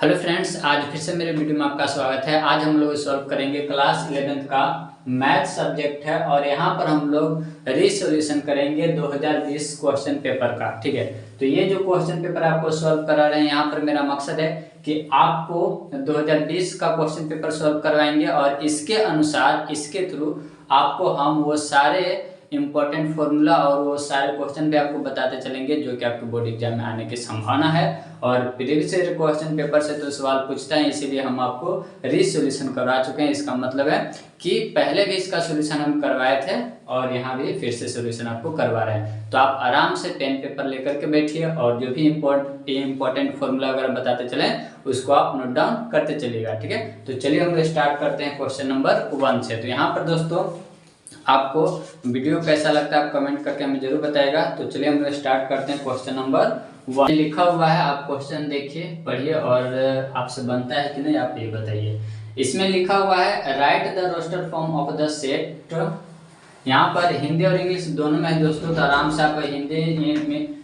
Hello friends, आज फिर से मेरे वीडियो में आपका स्वागत है। आज हम लोग सॉल्व करेंगे क्लास 11th का मैथ सब्जेक्ट है और यहाँ पर हम लोग रीसोल्यूशन करेंगे 2020 क्वेश्चन पेपर का। ठीक है, तो ये जो क्वेश्चन पेपर आपको सॉल्व करा रहे हैं, यहाँ पर मेरा मकसद है कि आपको 2020 का क्वेश्चन पेपर सॉल्व करवाएंगे और इसके अनुसार इसके थ्रू आपको हम वो सारे इंपॉर्टेंट फॉर्मूला और वो सारे क्वेश्चन भी आपको बताते चलेंगे जो कि आपके बोर्ड एग्जाम में आने की संभावना है। और प्रीवियस क्वेश्चन पेपर से तो सवाल पूछता है, इसीलिए हम आपको रीसोल्यूशन करवा चुके हैं। इसका मतलब है कि पहले भी इसका सोल्यूशन हम करवाए थे और यहाँ भी फिर से सोल्यूशन आपको करवा रहे हैं। तो आप आराम से पेन पेपर लेकर के बैठिए और जो भी इम्पोर्टेंट फॉर्मूला वगैरह बताते चले उसको आप नोट डाउन करते चलिएगा। ठीक है, तो चलिए हम स्टार्ट करते हैं क्वेश्चन नंबर 1 से। तो यहाँ पर दोस्तों आपको वीडियो कैसा लगता है आप कमेंट करके हमें जरूर बताइएगा। तो चलिए हम स्टार्ट करते हैं क्वेश्चन नंबर 1। लिखा हुआ है, आप क्वेश्चन देखिए, पढ़िए और आपसे बनता है कि नहीं आप ये बताइए। इसमें लिखा हुआ है write the roster form of the set. यहाँ पर हिंदी और इंग्लिश दोनों में है दोस्तों, तो आराम से आप हिंदी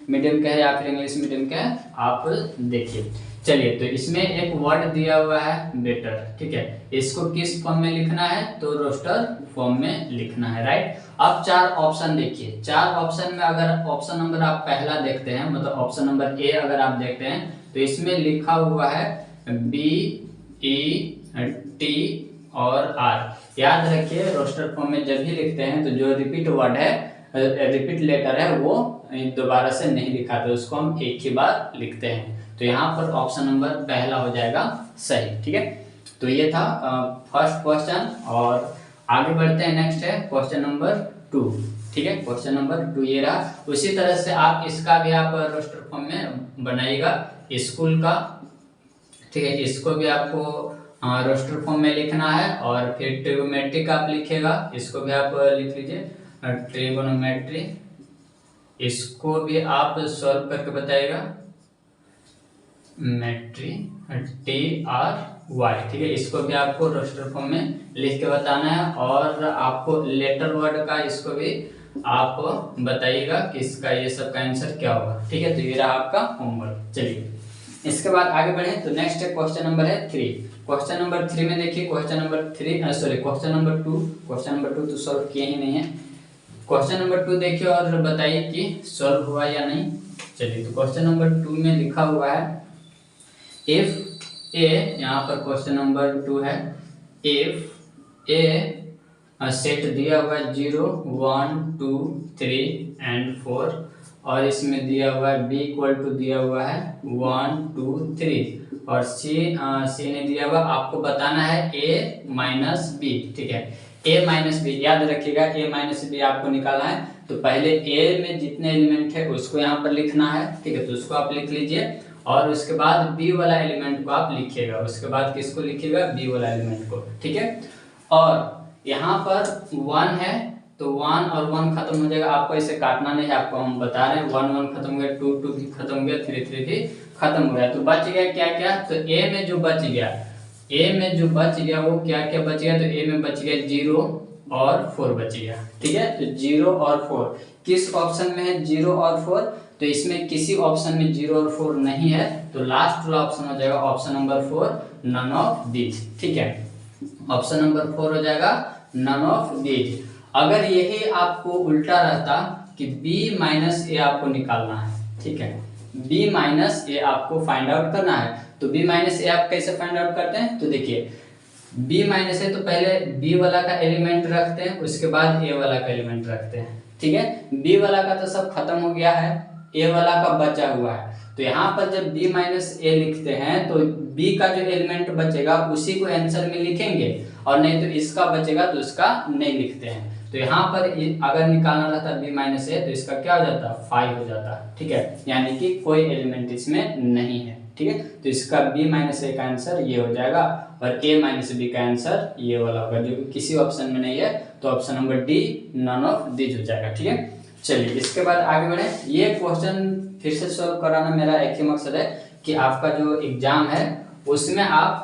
मीडियम का है या फिर इंग्लिश मीडियम का है आप देखिए। चलिए, तो इसमें एक वर्ड दिया हुआ है बेटर। ठीक है, इसको किस फॉर्म में लिखना है? तो रोस्टर फॉर्म में लिखना है। राइट, अब 4 ऑप्शन देखिए। 4 ऑप्शन में अगर ऑप्शन नंबर आप पहला देखते हैं, मतलब ऑप्शन नंबर ए अगर आप देखते हैं तो इसमें लिखा हुआ है BET और R। याद रखिए, रोस्टर फॉर्म में जब भी लिखते हैं तो जो रिपीट वर्ड है, रिपीट लेटर है, वो दोबारा से नहीं लिखा, तो उसको हम एक ही बार लिखते हैं। तो यहाँ पर ऑप्शन नंबर पहला हो जाएगा सही। ठीक है, तो ये था फर्स्ट क्वेश्चन और आगे बढ़ते हैं। नेक्स्ट है क्वेश्चन नंबर 2। ठीक है, क्वेश्चन नंबर 2 ये रहा। उसी तरह से आप इसका भी आप रोस्टर फॉर्म में बनाइएगा स्कूल का। ठीक है, इसको भी आपको रोस्टर फॉर्म में लिखना है और फिर ट्रिगोनोमेट्री आप लिखिएगा, इसको भी आप लिख लीजिए ट्रिगोनोमेट्री। इसको भी आप सॉल्व करके बताइएगा मेट्री TRY। ठीक है, इसको भी आपको रोस्टर फॉर्म में लिख के बताना है और आपको लेटर वर्ड का इसको भी आप बताइएगा कि इसका ये सब का आंसर क्या होगा। ठीक है, तो ये रहा आपका होमवर्क। चलिए इसके बाद आगे बढ़े। तो नेक्स्ट है क्वेश्चन नंबर है 3। क्वेश्चन नंबर 3 में देखिए, क्वेश्चन नंबर 2 क्वेश्चन नंबर 2 तो सॉल्व किए ही नहीं है। क्वेश्चन नंबर 2 देखिए और बताइए कि सॉल्व हुआ या नहीं। चलिए, तो क्वेश्चन नंबर 2 में लिखा हुआ है इफ ए, यहाँ पर क्वेश्चन नंबर 2 है, इफ ए सेट दिया हुआ है 0 1 2 3 एंड 4 और इसमें दिया हुआ है B इक्वल टू दिया हुआ है 1 2 3 और C ने दिया हुआ, आपको बताना है A माइनस B। ठीक है, A माइनस B याद रखिएगा, A माइनस B आपको निकालना है। तो पहले A में जितने एलिमेंट है उसको यहाँ पर लिखना है। ठीक है, तो उसको आप लिख लीजिए और उसके बाद B वाला एलिमेंट को आप लिखिएगा। उसके बाद किसको लिखिएगा? B वाला एलिमेंट को। ठीक है, और यहाँ पर 1 है तो 1 और 1 खत्म हो जाएगा, आपको इसे काटना नहीं है, आपको हम बता रहे हैं। 1 1 खत्म हो गया, 2 2 भी खत्म हो गया, 3 3 भी खत्म हो गया। तो बच गया क्या क्या? तो A में जो बच गया वो क्या क्या बच गया? तो A में बच गया 0 और 4 बच गया। ठीक है, तो 0 और 4 किस ऑप्शन में है? 0 और 4। तो इसमें किसी ऑप्शन में 0 और 4 नहीं है, तो लास्ट वाला ऑप्शन हो जाएगा option number 4 none of these. ठीक है, ऑप्शन नंबर 4 हो जाएगा नन ऑफ दीज। अगर यही आपको उल्टा रहता कि B माइनस ए आपको निकालना है। ठीक है, B माइनस ए आपको फाइंड आउट करना है, तो B माइनस ए आप कैसे फाइंड आउट करते हैं? तो देखिए, B माइनस ए तो पहले B वाला का एलिमेंट रखते हैं, उसके बाद A वाला का एलिमेंट रखते हैं। ठीक है, B वाला का तो सब खत्म हो गया है, A वाला का बचा हुआ है। तो यहाँ पर जब B माइनस ए लिखते हैं तो B का जो एलिमेंट बचेगा उसी को आंसर में लिखेंगे, और नहीं तो इसका बचेगा तो उसका नहीं लिखते हैं। तो यहाँ पर अगर निकालना रहता B माइनस ए तो इसका क्या हो जाता? 5 हो जाता। ठीक है, यानी कि कोई एलिमेंट इसमें नहीं है। ठीक है, तो इसका B माइनस ए का आंसर ये हो जाएगा और A माइनस B का आंसर ये वाला होगा, जो किसी ऑप्शन में नहीं है। तो option number D none of these हो जाएगा। ठीक है, चलिए इसके बाद आगे बढ़े। ये क्वेश्चन फिर से सॉल्व कराना मेरा एक ही मकसद है कि आपका जो एग्जाम है उसमें आप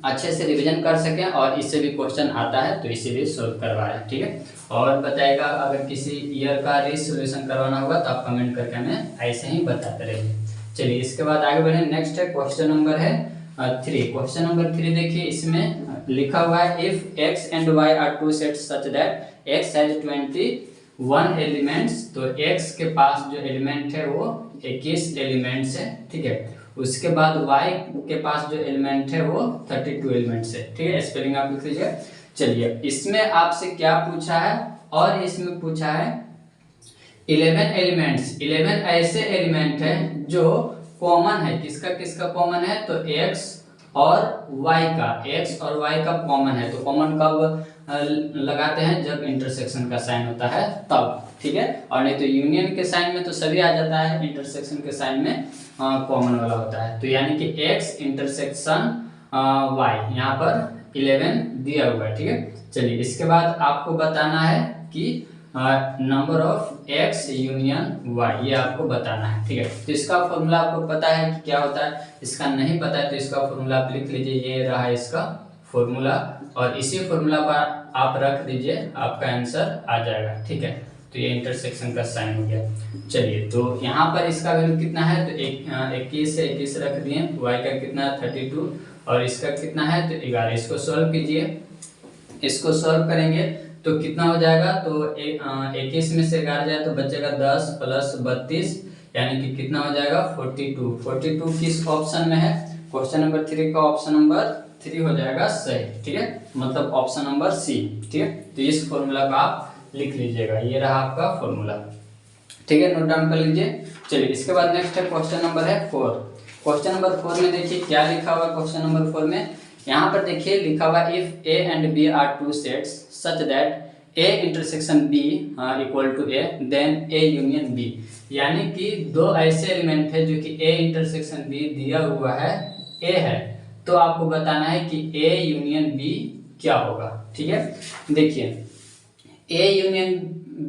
अच्छे से रिवीजन कर सकें और इससे भी क्वेश्चन आता है तो इसीलिए सॉल्व करवा रहे हैं। ठीक है, और बताइएगा अगर किसी ईयर का रीसोल्यूशन करवाना होगा तो आप कमेंट करके हमें ऐसे ही बताते रहिए। चलिए इसके बाद आगे बढ़े। नेक्स्ट है क्वेश्चन नंबर है 3। क्वेश्चन नंबर 3 देखिए, इसमें लिखा हुआ है if x and y are two sets such that x has 21 elements. तो x के पास जो एलिमेंट है वो 21 एलिमेंट्स है, ठीक है। उसके बाद y के पास जो एलिमेंट है वो 32 एलिमेंट्स है, ठीक है। स्पेलिंग आप लिख लीजिए। चलिए, इसमें आपसे क्या पूछा है, और इसमें पूछा है 11 एलिमेंट्स। 11 ऐसे एलिमेंट है जो कॉमन है। किसका किसका कॉमन है, तो x और y का, x और y का कॉमन है। तो कॉमन कब लगाते हैं, जब इंटरसेक्शन का साइन होता है तब, ठीक है। और नहीं तो यूनियन के साइन में तो सभी आ जाता है, इंटरसेक्शन के साइन में कॉमन वाला होता है। तो यानी कि x इंटरसेक्शन y यहाँ पर 11 दिया हुआ है, ठीक है। चलिए, इसके बाद आपको बताना है कि number of x union y, ये आपको बताना है, ठीक है। तो इसका फॉर्मूला आपको पता है कि क्या होता है, इसका नहीं पता है तो इसका फॉर्मूला आप लिख लीजिए। ये रहा इसका फॉर्मूला, और इसी फॉर्मूला पर आप रख दीजिए, आपका आंसर आ जाएगा, ठीक है। तो ये इंटरसेक्शन का साइन हो गया। चलिए, तो यहाँ पर इसका वैल्यू कितना है, तो 21 से 21 रख दिए। y का कितना है 32, और इसका कितना है तो 11। इसको सॉल्व कीजिए। इसको सॉल्व करेंगे तो कितना हो जाएगा, तो 21 में से 11 जाए तो बचेगा 10 प्लस 32, यानी कि कितना हो जाएगा 42। 42 किस ऑप्शन में है, क्वेश्चन नंबर 3 का ऑप्शन नंबर 3 हो जाएगा सही, ठीक है। मतलब ऑप्शन नंबर सी, ठीक है। तो इस फॉर्मूला को आप लिख लीजिएगा। ये रहा आपका फॉर्मूला, ठीक है, नोट डाउन कर लीजिए। चलिए, इसके बाद नेक्स्ट है क्वेश्चन नंबर है 4। क्वेश्चन नंबर 4 में देखिए क्या लिखा हुआ है। क्वेश्चन नंबर 4 में यहाँ पर देखिए लिखा हुआ if a and b are two sets such that a intersection b equal to a then a union b। यानी कि दो ऐसे एलिमेंट है जो कि a इंटरसेक्शन b दिया हुआ है, a है, तो आपको बताना है कि a यूनियन b क्या होगा, ठीक है। देखिए, a यूनियन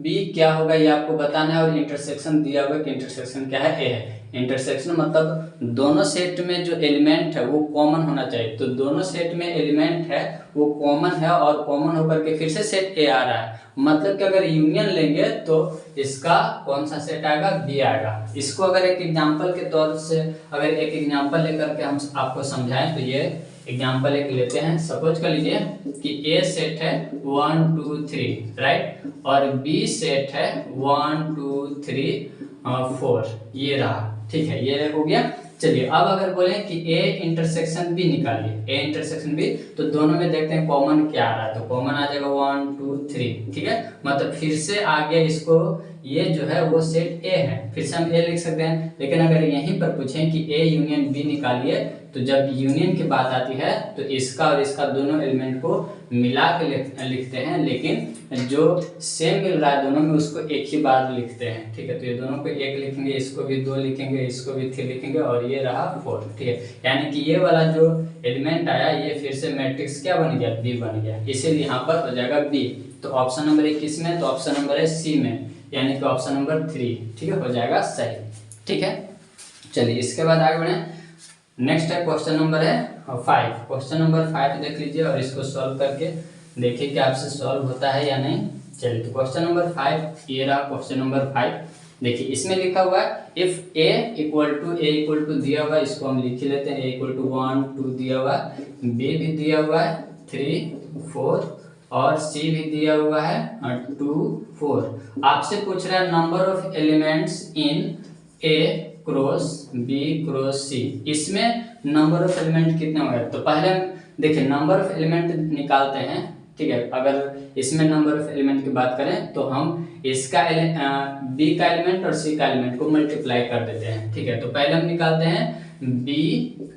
b क्या होगा ये आपको बताना है, और इंटरसेक्शन दिया हुआ है कि इंटरसेक्शन क्या है, a है। इंटरसेक्शन मतलब दोनों सेट में जो एलिमेंट है वो कॉमन होना चाहिए। तो दोनों सेट में एलिमेंट है वो कॉमन है, और कॉमन होकर के फिर से सेट ए आ रहा है। मतलब कि अगर यूनियन लेंगे तो इसका कौन सा सेट आएगा, बी आएगा। इसको अगर एक एग्जांपल के तौर से अगर एक एग्जांपल लेकर के हम आपको समझाएं, तो ये एग्जांपल एक लेते हैं। सपोज कर लीजिए कि ए सेट है 1 2 3, राइट, और बी सेट है 1 2 3 4, ये रहा, ठीक है, ये हो गया। चलिए, अब अगर बोले कि a इंटरसेक्शन b निकालिए, a इंटरसेक्शन b, तो दोनों में देखते हैं कॉमन क्या आ रहा है। तो कॉमन आ जाएगा 1 2 3, ठीक है। मतलब फिर से आगे इसको ये जो है वो सेट a है, फिर से हम a लिख सकते हैं। लेकिन अगर यहीं पर पूछें कि a यूनियन b निकालिए, तो जब यूनियन की बात आती है तो इसका और इसका दोनों एलिमेंट को मिला के लिखते हैं, लेकिन जो सेम मिल रहा है दोनों में उसको एक ही बार लिखते हैं, ठीक है। तो ये दोनों को एक लिखेंगे, इसको भी 2 लिखेंगे, इसको भी 3 लिखेंगे, और ये रहा 4, ठीक है। यानी कि ये वाला जो एलिमेंट आया ये फिर से मैट्रिक्स क्या बन गया, बी बन गया, इसीलिए यहाँ पर हो जाएगा बी। तो ऑप्शन नंबर 21 में, तो ऑप्शन नंबर है सी में, यानी कि ऑप्शन नंबर 3, ठीक है, हो जाएगा सही, ठीक है। चलिए, इसके बाद आगे बढ़े। नेक्स्ट है क्वेश्चन नंबर है 5। क्वेश्चन नंबर 5 देख लीजिए, और इसको सॉल्व करके देखिए कि आपसे सॉल्व होता है या नहीं। चलिए, तो क्वेश्चन नंबर 5 ये रहा क्वेश्चन नंबर 5। देखिए, इसमें लिखा हुआ है इफ a इक्वल टू दिया हुआ है, इसको हम लिख लेते हैं। a इक्वल टू 1 2 दिया हुआ है, b भी दिया हुआ है 3 4, और c भी दिया हुआ है 2 4। आपसे पूछ रहा है number of elements in a cross b cross c। इसमें नंबर ऑफ एलिमेंट कितने होंगे, तो पहले हम देखिए नंबर ऑफ एलिमेंट निकालते हैं, ठीक है। अगर इसमें नंबर ऑफ एलिमेंट की बात करें तो हम इसका b का एलिमेंट और c का एलिमेंट को मल्टीप्लाई कर देते हैं, ठीक है। तो पहले हम निकालते हैं b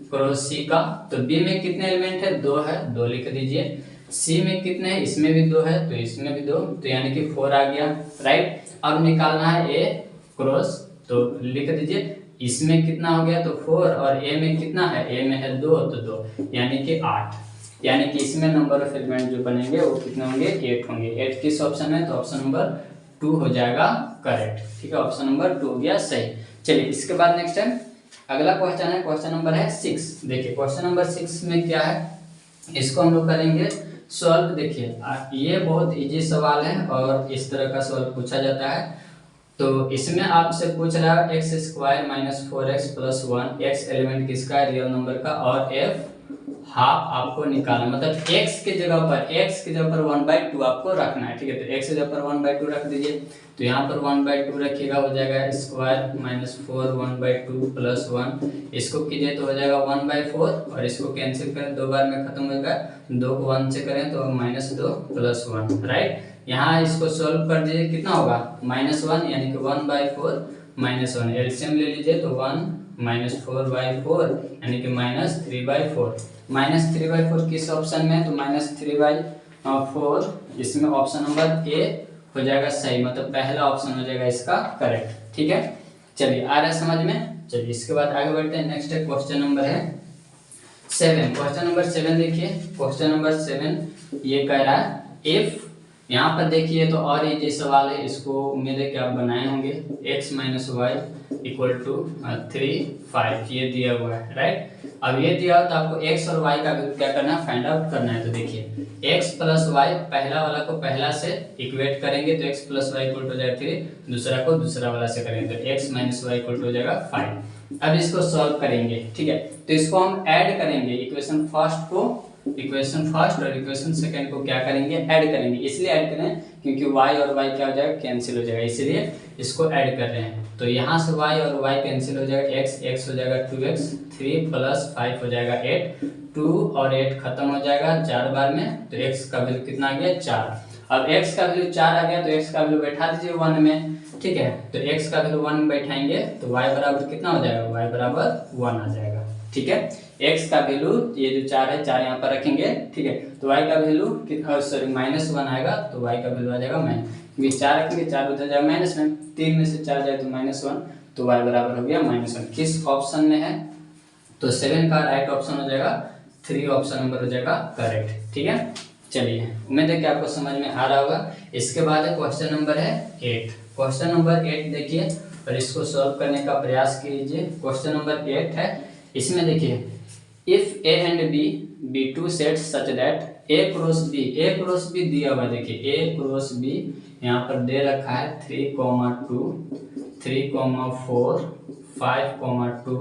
क्रॉस c का। तो b में कितने एलिमेंट है, 2 है, 2 लिख दीजिए। c में कितने हैं, इसमें भी 2 है, तो इसमें भी 2, तो यानी कि 4 आ गया, राइट। अब निकालना है a क्रॉस, तो लिख दीजिए। इसमें कितना हो गया, तो 4, और a में कितना है, a में है 2, तो 2 यानी कि 8। यानी कि इसमें नंबर ऑफ एलिमेंट जो बनेंगे वो कितने होंगे, 8 होंगे। 8 किस ऑप्शन में, तो ऑप्शन नंबर 2 हो जाएगा करेक्ट, ठीक है। ऑप्शन नंबर 2 हो गया सही। चलिए, इसके बाद नेक्स्ट है अगला क्वेश्चन है, क्वेश्चन नंबर है 6। देखिए, क्वेश्चन नंबर 6 में क्या है, इसको हम लोग करेंगे सॉल्व। देखिए, ये बहुत इजी सवाल है और इस तरह का सवाल पूछा जाता है। तो इसमें आपसे पूछ रहा है x square minus 4x plus 1, x element किसका है, रियल नंबर का, और एफ हाफ आपको निकालना, मतलब x की जगह पर 1/2 आपको रखना है। ठीक है, तो x की जगह पर 1/2 रख दीजिए। तो यहाँ पर 1/2 रखिएगा, हो जाएगा स्क्वायर माइनस 4 1/2 प्लस 1, इसको कीजिए तो हो जाएगा 1/4, और इसको कैंसिल करें, 2 बार में खत्म हो जाएगा, 2 को 1 से करें तो -2 प्लस 1, राइट। यहाँ इसको सोल्व कर दीजिए, कितना होगा -1, यानी कि 1/4 -1, एलसीएम ले लीजिए तो 1 -4/4 यानी कि -3/4। -3/4 किस ऑप्शन में है, तो -3/4 इसमें ऑप्शन नंबर ए हो जाएगा सही, मतलब पहला ऑप्शन हो जाएगा इसका करेक्ट। ठीक है, चलिए आ रहा है समझ में। चलिए इसके बाद आगे बढ़ते हैं। नेक्स्ट है क्वेश्चन नंबर है 7। क्वेश्चन नंबर 7 देखिए, क्वेश्चन नंबर 7 ये कह रहा है इफ, यहाँ पर देखिए तो और ये सवाल है, इसको उम्मीद है कि आप बनाए होंगे। x minus y equal to 3 5 ये दिया हुआ है, राइट। अब ये दिया हो तो आपको x और y का क्या करना है, फाइंड आउट करना है। तो देखिए x प्लस वाई, पहला वाला को पहला से इक्वेट करेंगे तो x plus y equal to हो जाएगा 3, दूसरा को दूसरा वाला से करेंगे तो x minus y equal to हो जाएगा 5। अब इसको सॉल्व करेंगे, ठीक है, तो इसको हम ऐड करेंगे, इक्वेशन फर्स्ट और इक्वेशन सेकंड को क्या करेंगे, ऐड करेंगे। इसलिए ऐड करें क्योंकि y और y क्या हो जाएगा, कैंसिल हो जाएगा, इसलिए इसको ऐड कर रहे हैं। तो यहाँ से y और y कैंसिल हो जाएगा, x हो जाएगा 2x, 3 प्लस 5 हो जाएगा 8, 2 और 8 खत्म हो जाएगा 4 बार में, तो x का वैल्यू कितना आ गया 4। अब x का वैल्यू 4 आ गया तो x का वैल्यू बैठा दीजिए 1 में, ठीक है। तो x का वैल्यू 1 में बैठाएंगे तो y बराबर कितना हो जाएगा, y बराबर 1 आ जाएगा, ठीक है। x का वैल्यू ये जो 4 है 4 यहाँ पर रखेंगे, ठीक है। तो y का वैल्यू कितना, सॉरी -1 आएगा, तो y का वैल्यू आ जाएगा क्योंकि 4 रखेंगे 4 उधर जाएगा माइनस में, 3 में से 4 जाए तो -1, तो y बराबर हो गया -1। किस ऑप्शन में है, तो 7 का राइट ऑप्शन हो जाएगा 3, ऑप्शन नंबर हो जाएगा करेक्ट, ठीक है। चलिए उम्मीद है कि आपको समझ में आ रहा होगा। इसके बाद है क्वेश्चन नंबर है 8। क्वेश्चन नंबर 8 देखिए और इसको सॉल्व करने का प्रयास कीजिए। क्वेश्चन नंबर 8 है, इसमें देखिए if a and b be two sets such that a cross b दिया हुआ है, देखिए a क्रॉस b यहाँ पर दे रखा है 3,2 3,4 5,2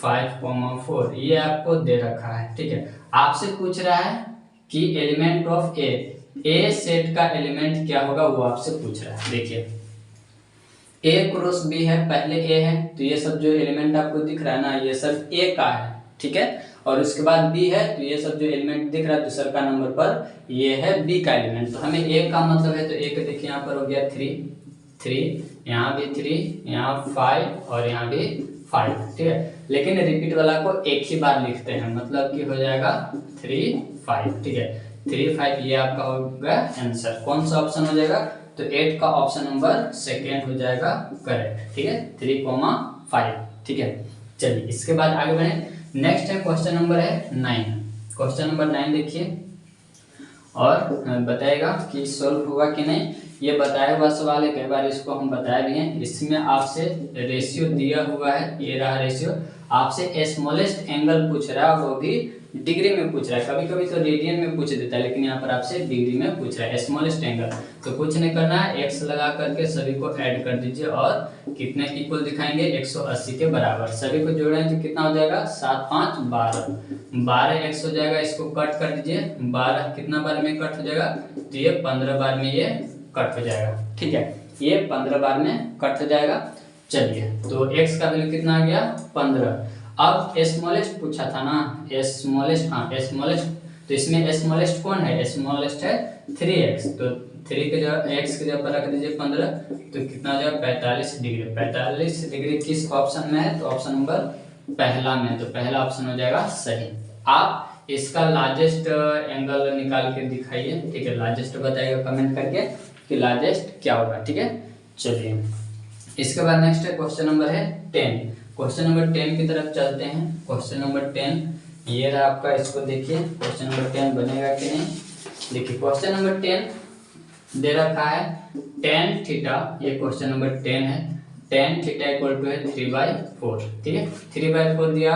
5,4 ये आपको दे रखा है, ठीक है। आपसे पूछ रहा है कि एलिमेंट ऑफ ए सेट का एलिमेंट क्या होगा, वो आपसे पूछ रहा है। देखिए a क्रॉस b है, पहले a है तो ये सब जो एलिमेंट आपको दिख रहा है ना, ये सब a का है, ठीक है। और उसके बाद b है तो ये सब जो एलिमेंट दिख रहा है दूसरा का नंबर पर, ये है b का एलिमेंट। तो हमें a का मतलब है, तो a का देखिए यहाँ पर हो गया 3, यहाँ भी 3, यहाँ 5 और यहाँ भी 5, ठीक है। लेकिन रिपीट वाला को एक ही बार लिखते हैं, मतलब कि हो जाएगा 3 5, ठीक है। 3 5 ये आपका होगा आंसर। कौन सा ऑप्शन हो जाएगा, तो 8 का ऑप्शन नंबर सेकेंड हो जाएगा करेक्ट, ठीक है, 3,5, ठीक है। चलिए इसके बाद आगे बढ़े। नेक्स्ट है क्वेश्चन नंबर है 9। क्वेश्चन नंबर 9 देखिए और बताएगा कि सॉल्व हुआ कि नहीं। ये बताया हुआ सवाल है, कई बार इसको हम बताए भी हैं। इसमें आपसे रेशियो दिया हुआ है, ये रहा रेशियो। आपसे स्मॉलेस्ट एंगल पूछ रहा है और वो भी डिग्री में पूछ रहा है, कभी कभी तो रेडियन में पूछ देता है, लेकिन यहाँ पर आपसे डिग्री में पूछ रहा है स्मॉलेस्ट एंगल। तो कुछ नहीं करना है, x लगा करके सभी को ऐड कर दीजिए और कितने इक्वल दिखाएंगे, 180 के बराबर। सभी को जोड़ेंगे तो कितना हो जाएगा, 7 5 12 x हो जाएगा। इसको कट कर दीजिए, 12 कितना बार में कट हो जाएगा, तो ये 15 बार में ये कट हो जाएगा, ठीक है। ये 15 बार में कट हो जाएगा। चलिए तो x का वैल्यू कितना आ गया 15। अब स्मॉलेस्ट पूछा था ना, स्मॉलेस्ट, हाँ स्मॉलेस्ट, तो इसमें स्मॉलेस्ट कौन है, स्मॉलेस्ट है 3x। तो 3 के जगह x के जगह पर रख दीजिए 15, तो कितना हो जाएगा 45 डिग्री। 45 डिग्री किस ऑप्शन में है, तो ऑप्शन नंबर पहला में, तो पहला ऑप्शन हो जाएगा सही। आप इसका लार्जेस्ट एंगल निकाल के दिखाइए, ठीक है, लार्जेस्ट बताइएगा कमेंट करके कि लार्जेस्ट क्या होगा, ठीक है। चलिए इसके बाद नेक्स्ट है क्वेश्चन नंबर है 10। क्वेश्चन नंबर 10 की तरफ चलते हैं। क्वेश्चन नंबर 10 ये रहा आपका, इसको देखिए क्वेश्चन नंबर 10 बनेगा कि नहीं। देखिए क्वेश्चन नंबर 10 दे रखा है tan थीटा, ये क्वेश्चन नंबर 10 है। tan थीटा इक्वल टू है 3/4, ठीक है, 3/4 दिया।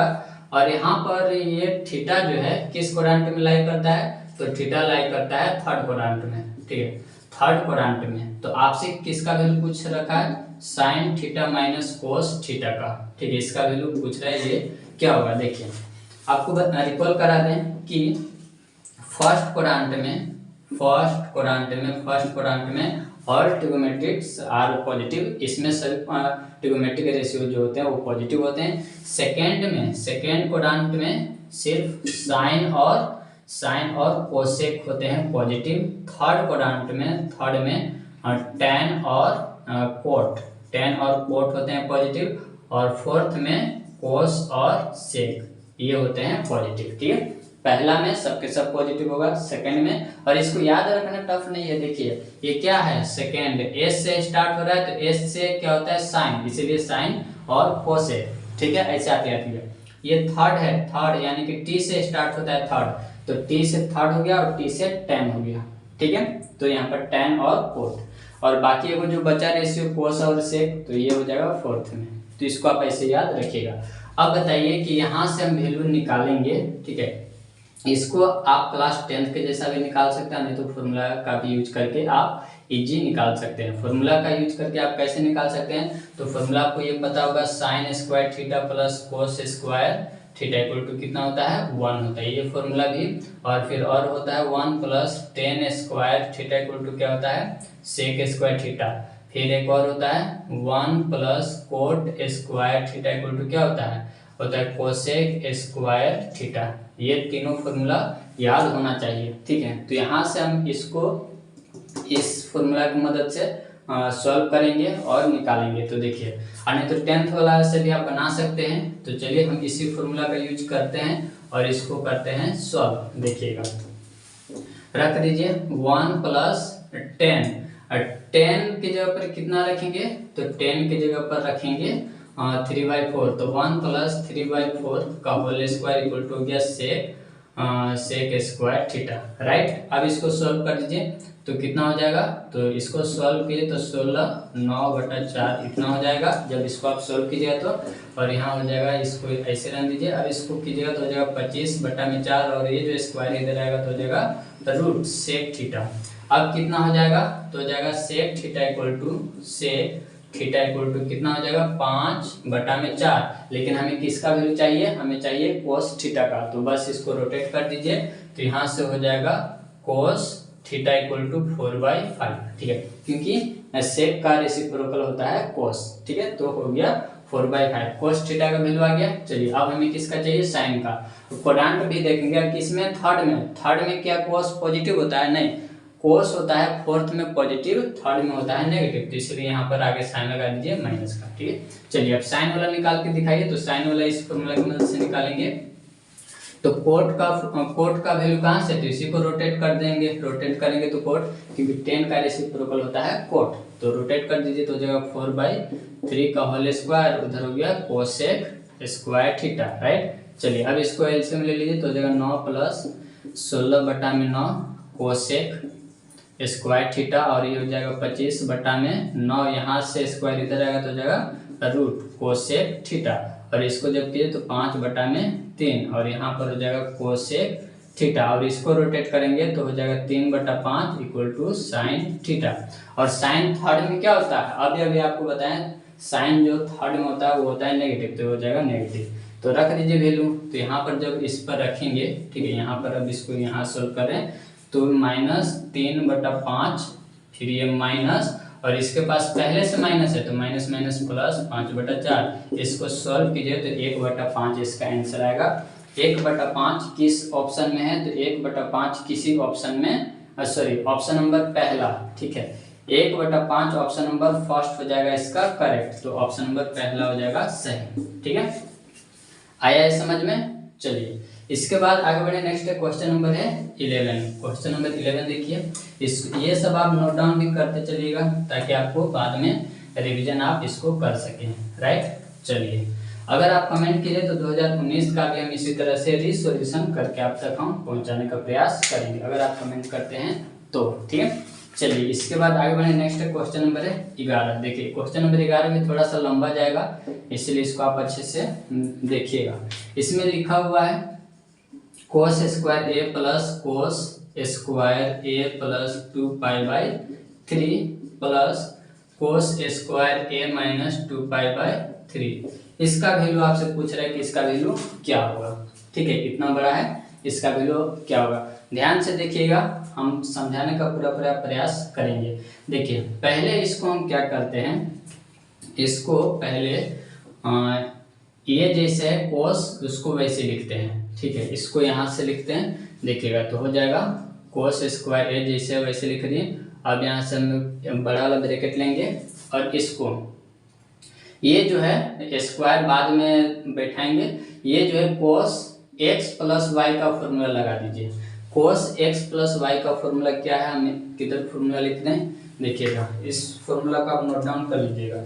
और यहाँ पर ये थीटा जो है किस क्वाड्रेंट में लाई करता है, तो थीटा लाई करता है थर्ड क्वाड्रेंट में, ठीक है, थर्ड क्वाड्रेंट में। तो आपसे किसका वैल्यू पूछ रखा है, sine theta minus cos theta का। ठीक है, इसका वैल्यू पूछ रहा है, ये क्या होगा। देखिए आपको रिकॉल करा दें कि फर्स्ट क्वाड्रेंट में ऑल ट्रिगोमेट्रिक्स आर पॉजिटिव, इसमें सभी ट्रिगोमेट्रिक रेशियो जो होते हैं वो पॉजिटिव होते हैं। सेकेंड क्वाड्रेंट में सिर्फ साइन और कोसेक होते हैं पॉजिटिव। थर्ड क्वाड्रेंट में टेन और कोट होते हैं पॉजिटिव, और फोर्थ में कोस और सेक ये होते हैं पॉजिटिव। ठीक है, पहला में सबके सब पॉजिटिव होगा, सेकंड में, और इसको याद रखना टफ नहीं है। देखिए ये क्या है, सेकंड एस से स्टार्ट हो रहा है, तो एस से क्या होता है साइन, इसीलिए साइन और कोसेक। ठीक है, ऐसे आती है। ये थर्ड यानी कि टी से स्टार्ट होता है थर्ड, तो टी से थर्ड हो गया और टी से टेन हो गया। ठीक है, तो यहाँ पर टेन और कोट, और बाकी वो जो बचा रेशियो कोस और सेक, तो ये हो जाएगा फोर्थ में। तो इसको आप ऐसे याद रखिएगा। अब बताइए कि यहाँ से हम वैल्यू निकालेंगे। ठीक है, इसको आप क्लास 10th के जैसा भी निकाल सकते हैं, नहीं तो फॉर्मूला का भी यूज करके आप इजी निकाल सकते हैं। फॉर्मूला का यूज करके आप कैसे निकाल सकते हैं, तो फॉर्मूला आपको ये पता होगा, sine square theta plus cos square theta equal to कितना होता है 1 होता है, ये फॉर्मूला भी। और फिर और होता है 1 plus tan square theta equal to क्या होता है सेक स्क्वायर थीटा। फिर एक और होता है 1 plus cot square theta equal to क्या होता है कोसेक स्क्वायर थीटा। ये तीनों फॉर्मूला याद होना चाहिए। ठीक है, तो यहाँ से हम इसको इस फॉर्मूला की मदद से सॉल्व करेंगे और निकालेंगे। तो देखिए, और नहीं तो 10th वाला से भी आप बना सकते हैं। तो चलिए हम इसी फॉर्मूला का यूज करते हैं और इसको करते हैं सॉल्व। देखिएगा, रख दीजिए 1 प्लस 10, 10 की जगह पर कितना रखेंगे, तो 10 की जगह पर रखेंगे 3/4, तो 1 प्लस 3/4 का होल स्क्वायर इक्वल टू हो गया सेक स्क्वायर थीटा। राइट, अब इसको सॉल्व कर दीजिए तो कितना हो जाएगा, तो इसको सॉल्व कीजिए तो 16 9/4 इतना हो जाएगा। जब इसको आप सॉल्व कीजिएगा तो, और यहाँ हो जाएगा, इसको ऐसे रख दीजिए। अब इसको कीजिएगा तो हो जाएगा 25/4, और ये जो स्क्वायर इधर आएगा तो हो जाएगा रूट सेक थीटा। अब कितना हो जाएगा, तो हो जाएगा सेक थीटा इक्वल टू कितना हो जाएगा 5/4। लेकिन हमें किसका वैल्यू चाहिए, हमें चाहिए कोस थीटा का। तो बस इसको रोटेट कर दीजिए, तो यहाँ से हो जाएगा कोस थीटा इक्वल टू 4/5। ठीक है, क्योंकि सेक का रेसिप्रोकल होता है कोस। ठीक है, तो हो गया 4/5, कोस थीटा का वैल्यू आ गया। चलिए अब हमें किसका चाहिए, साइन का। क्वाड्रेंट भी देखेंगे किसमें, थर्ड में क्या कोस पॉजिटिव होता है, नहीं, कोस होता है फोर्थ में पॉजिटिव, थर्ड में होता है नेगेटिव, तो इसलिए यहाँ पर आगे साइन लगा दीजिए माइनस का। ठीक है, चलिए अब साइन वाला निकाल के दिखाइए। तो साइन वाला इस फॉर्मूला की मदद से निकालेंगे। तो कोट का वैल्यू कहाँ से, तो इसी को रोटेट कर देंगे, रोटेट करेंगे तो कोट, क्योंकि 10 का रेसिप्रोकल होता है कोट, तो रोटेट कर दीजिए तो हो जाएगा 4/3 का होल स्क्वायर, उधर हो गया कोसेक स्क्वायर थीटा। राइट, चलिए अब इसको एलसीएम ले लीजिए तो हो जाएगा 9 प्लस 16/9 कोसेक स्क्वायर थीटा, और ये हो जाएगा 25/9, यहाँ से स्क्वायर इधर आएगा तो हो जाएगा रूट कोसेक थीटा, और इसको जब किए तो 5/3, और यहाँ पर हो जाएगा कोसेक थीटा, और इसको रोटेट करेंगे तो हो जाएगा 3/5 इक्वल टू साइन थीटा। और साइन थर्ड में क्या होता है, अभी आपको बताएं, साइन जो थर्ड में होता है वो होता है नेगेटिव, तो हो जाएगा नेगेटिव। तो रख दीजिए वैल्यू, तो यहाँ पर जब इस पर रखेंगे, ठीक है, यहाँ पर अब इसको यहाँ सोल्व करें तो -3/5, फिर ये माइनस, और इसके पास पहले से माइनस है तो माइनस प्लस 5/4, इसको सॉल्व कीजिए तो 1/5 इसका आंसर आएगा। 1/5 किस ऑप्शन में है, तो 1/5 किसी ऑप्शन में, सॉरी ऑप्शन नंबर पहला। ठीक है, 1/5 ऑप्शन नंबर फर्स्ट हो जाएगा इसका करेक्ट, तो ऑप्शन नंबर पहला हो जाएगा सही। ठीक है, आया है समझ में। चलिए इसके बाद आगे बढ़े, नेक्स्ट क्वेश्चन नंबर है 11। क्वेश्चन नंबर 11 देखिए, ये सब आप नोट डाउन भी करते चलिएगा ताकि आपको बाद में रिवीजन आप इसको कर सकें। राइट, चलिए अगर आप कमेंट कीजिए तो 2019 का भी हम इसी तरह से रिसोल्यूशन करके आप तक हम पहुंचाने का प्रयास करेंगे, अगर आप कमेंट करते हैं तो। ठीक है, चलिए इसके बाद आगे बढ़े, नेक्स्ट क्वेश्चन नंबर है 11। देखिए क्वेश्चन नंबर 11 में थोड़ा सा लंबा जाएगा, इसलिए इसको आप अच्छे से देखिएगा। इसमें लिखा हुआ है कोस स्क्वायर ए प्लस कोस स्क्वायर ए प्लस 2π/3 प्लस कोस स्क्वायर ए माइनस 2π/3। इसका वैल्यू आपसे पूछ रहा है कि इसका वैल्यू क्या होगा। ठीक है, कितना बड़ा है, इसका वैल्यू क्या होगा। ध्यान से देखिएगा, हम समझाने का पूरा प्रयास करेंगे। देखिए पहले इसको हम क्या करते हैं, इसको पहले ये जैसे है कोस, उसको वैसे लिखते हैं। ठीक है, इसको यहाँ से लिखते हैं, देखिएगा तो हो जाएगा कोस स्क्वायर ए जैसे वैसे लिख दिए। अब यहाँ से हम बड़ा वाला ब्रैकेट लेंगे और इसको, ये जो है स्क्वायर बाद में बैठाएंगे, ये जो है कोस x प्लस वाई का फॉर्मूला लगा दीजिए। कोस x प्लस वाई का फॉर्मूला क्या है, हमें किधर फॉर्मूला लिखते हैं, देखिएगा इस फॉर्मूला का आप नोट डाउन कर लीजिएगा।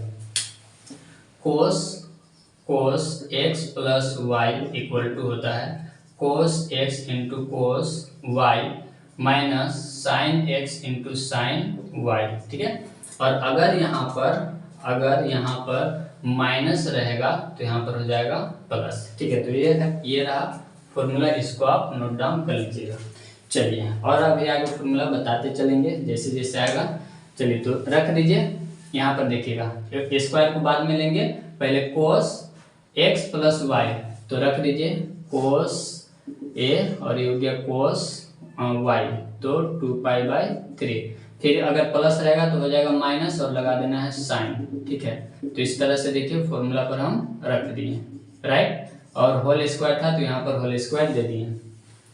Cos x plus y equal to होता है cos x into cos y minus sine x into sine y. ठीक है, और अगर यहाँ पर माइनस रहेगा तो यहाँ पर हो जाएगा प्लस। ठीक है, तो ये रहा फॉर्मूला, इसको आप नोट डाउन कर लीजिएगा। चलिए और अभी आगे फॉर्मूला बताते चलेंगे जैसे जैसे आएगा। चलिए तो रख दीजिए, यहाँ पर देखिएगा स्क्वायर को बाद में लेंगे, पहले कोस x प्लस वाई, तो रख दीजिए कोस ए और ये हो गया कोस वाई, तो 2π/3। फिर अगर प्लस रहेगा तो हो जाएगा माइनस और लगा देना है साइन। ठीक है, तो इस तरह से देखिए फॉर्मूला पर हम रख दिए, राइट। और होल स्क्वायर था तो यहाँ पर होल स्क्वायर दे दिए,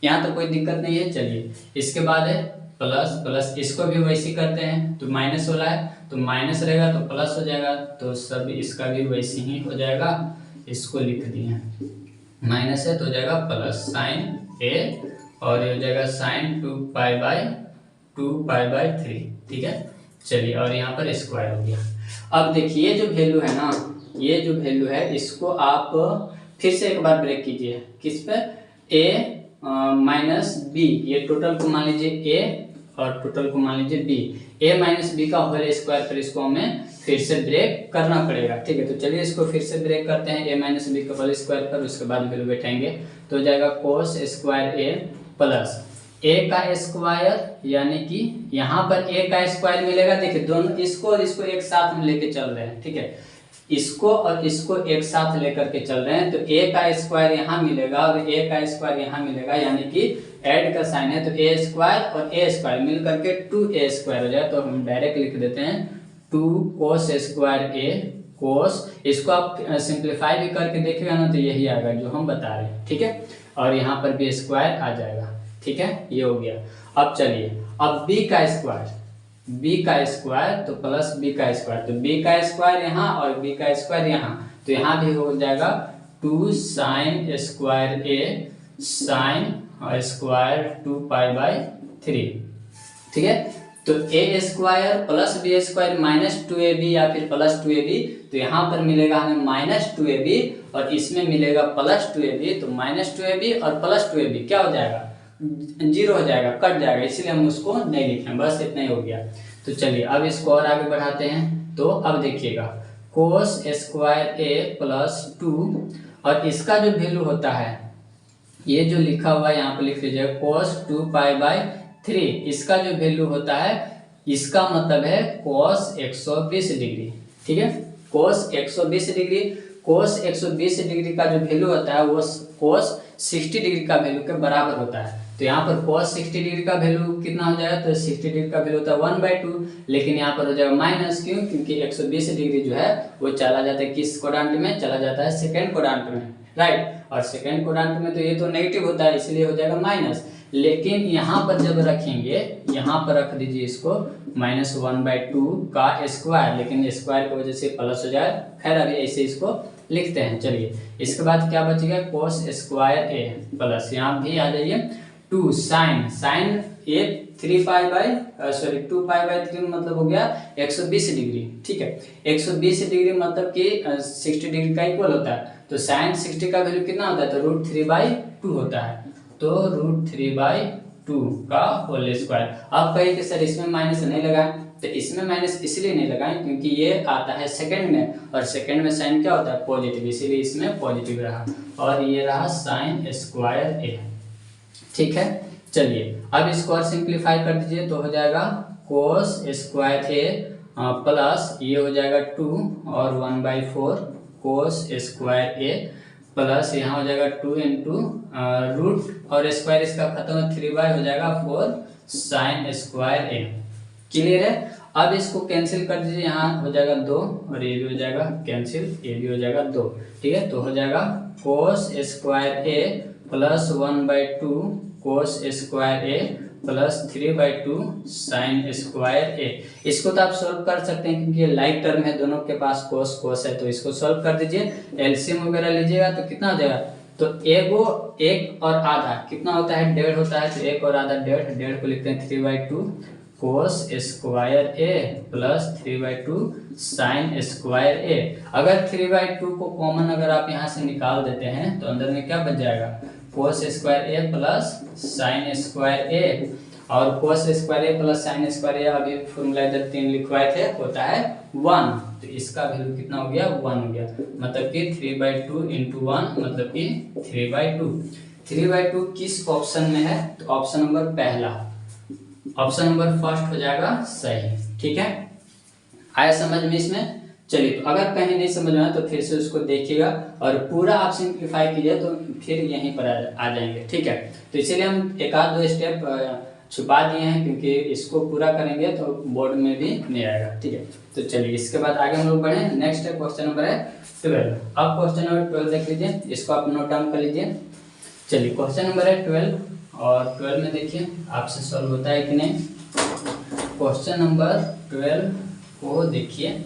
यहाँ तो कोई दिक्कत नहीं है। चलिए इसके बाद है प्लस, इसको भी वैसे करते हैं, तो माइनस वाला है तो माइनस रहेगा तो प्लस हो जाएगा, तो सब इसका भी वैसे ही हो जाएगा। इसको लिख दिए, माइनस है तो हो जाएगा प्लस साइन ए और ये हो जाएगा साइन 2π/3। ठीक है, चलिए और यहाँ पर स्क्वायर हो गया। अब देखिए ये जो वैल्यू है ना, ये जो वैल्यू है इसको आप फिर से एक बार ब्रेक कीजिए, किस पे, a माइनस बी, ये टोटल को मान लीजिए a और टोटल को मान लीजिए b, a माइनस बी का होल स्क्वायर, फिर इसको हमें फिर से ब्रेक करना पड़ेगा। ठीक है, तो चलिए इसको फिर से ब्रेक करते हैं, a माइनस बी का होल स्क्वायर पर, उसके बाद वैल्यू बैठाएंगे तो हो जाएगा cos square a plus a का स्क्वायर, यानी कि यहाँ पर a का स्क्वायर मिलेगा। देखिए दोनों इसको और इसको एक साथ हम लेके चल रहे हैं। ठीक है, इसको और इसको एक साथ लेकर के चल रहे हैं, तो a का स्क्वायर यहाँ मिलेगा और a का स्क्वायर यहाँ मिलेगा, यानी कि ऐड का साइन है तो a स्क्वायर और a स्क्वायर मिल करके 2a स्क्वायर हो जाए। तो हम डायरेक्ट लिख देते हैं 2 कोस स्क्वायर a कोस, इसको आप सिंप्लीफाई भी करके देखिएगा ना तो यही आएगा जो हम बता रहे हैं। ठीक है, और यहाँ पर भी स्क्वायर आ जाएगा। ठीक है, ये हो गया। अब चलिए, अब b का स्क्वायर तो प्लस b का स्क्वायर, तो b का स्क्वायर यहाँ और b का स्क्वायर यहाँ, तो यहाँ भी हो जाएगा 2 sine square a sine square 2π/3। ठीक है, तो a square plus b square minus 2ab या फिर प्लस 2ab, तो यहाँ पर मिलेगा हमें माइनस 2ab और इसमें मिलेगा प्लस 2ab, तो माइनस 2ab और प्लस 2ab क्या हो जाएगा, 0 हो जाएगा, कट जाएगा, इसलिए हम उसको नहीं लिख रहे, बस इतना ही हो गया। तो चलिए अब इसको और आगे बढ़ाते हैं। तो अब देखिएगा कोस स्क्वायर a प्लस 2 और इसका जो वैल्यू होता है, ये जो लिखा हुआ है यहाँ पे लिख लीजिए कोस 2π/3, इसका जो वैल्यू होता है, इसका मतलब है कोस 120 डिग्री। ठीक है, कोस 120 डिग्री, कोस 120 डिग्री का जो वैल्यू होता है वो कोस 60 डिग्री का वैल्यू के बराबर होता है। तो यहाँ पर cos 60 डिग्री का वैल्यू कितना हो जाएगा, तो 60 डिग्री का वैल्यू होता है 1/2, लेकिन यहाँ पर हो जाएगा माइनस, क्यों, क्योंकि 120 डिग्री जो है वो चला जाता है किस क्वाड्रेंट में, चला जाता है सेकंड क्वाड्रेंट में, राइट। और सेकंड क्वाड्रेंट में तो ये तो नेगेटिव होता है, इसलिए हो जाएगा माइनस। लेकिन यहाँ पर जब रखेंगे, यहाँ पर रख दीजिए इसको -1/2 का स्क्वायर, लेकिन स्क्वायर की वजह से प्लस हो जाए, खैर अभी ऐसे इसको लिखते हैं। चलिए इसके बाद क्या बचेगा, कोस स्क्वायर a प्लस, यहाँ भी आ जाइए 2 साइन ये 2π/3 मतलब हो गया 120 डिग्री। ठीक है, 120 डिग्री मतलब कि 60 डिग्री का इक्वल होता है, तो साइन 60 का वैल्यू कितना होता है, तो √3/2 होता है, तो √3/2 का होल स्क्वायर। आप कहें कि सर इसमें माइनस नहीं लगाएं, तो इसमें माइनस इसलिए नहीं लगाएं क्योंकि ये आता है सेकंड में, और सेकंड में साइन क्या होता है, पॉजिटिव, इसीलिए इसमें पॉजिटिव रहा, और ये रहा साइन स्क्वायर a। ठीक है, चलिए अब इसको और सिंप्लीफाई कर दीजिए तो हो जाएगा कोस स्क्वायर a प्लस ये हो जाएगा 2 और 1/4 कोस स्क्वायर ए प्लस यहाँ हो जाएगा 2 इंटू रूट और स्क्वायर इसका खत्म है 3 हो जाएगा 4 साइन स्क्वायर ए। क्लियर है। अब इसको कैंसिल कर दीजिए, यहाँ हो जाएगा 2 और ये भी हो जाएगा कैंसिल, ये भी हो जाएगा 2। ठीक है, तो हो जाएगा कोस स्क्वायर ए प्लस 1/2 कोस स्क्वायर ए प्लस 3/2 साइन स्क्वायर ए। इसको तो आप सोल्व कर सकते हैं क्योंकि ये लाइक टर्म है, दोनों के पास कोस कोस है, तो इसको सोल्व कर दीजिए। एलसीएम वगैरह लीजिएगा तो कितना हो जाएगा, तो एक और आधा कितना होता है, 1.5 होता है, तो 1 और आधा 1.5 को लिखते हैं 3/2 कोस स्क्वायर ए प्लस 3/2 साइन स्क्वायर ए। अगर 3/2 को कॉमन अगर आप यहाँ से निकाल देते हैं तो अंदर में क्या बच जाएगा, कोस स्क्वायर ए प्लस साइन स्क्वायर ए, और कोस स्क्वायर ए प्लस साइन स्क्वायर ए अभी फॉर्मूला इधर 3 लिखवाए थे, होता है 1, तो इसका वैल्यू कितना हो गया, 1 हो गया, मतलब कि 3/2 इंटू 1 मतलब कि 3/2। 3/2 किस ऑप्शन में है, तो ऑप्शन नंबर पहला, ऑप्शन नंबर फर्स्ट हो जाएगा सही। ठीक है, आया समझ में इसमें। चलिए, तो अगर कहीं नहीं समझ में आया तो फिर से उसको देखिएगा और पूरा आप सिंप्लीफाई कीजिए तो फिर यहीं पर आ जाएंगे। ठीक है, तो इसीलिए हम एक आध 2 स्टेप छुपा दिए हैं क्योंकि इसको पूरा करेंगे तो बोर्ड में भी नहीं आएगा। ठीक है, तो चलिए इसके बाद आगे हम लोग बढ़े। नेक्स्ट है क्वेश्चन नंबर है 12। अब क्वेश्चन नंबर 12 देख लीजिए, इसको आप नोट डाउन कर लीजिए। चलिए, क्वेश्चन नंबर है 12 और 12 में देखिए आपसे सॉल्व होता है कि नहीं। क्वेश्चन नंबर 12 को देखिए।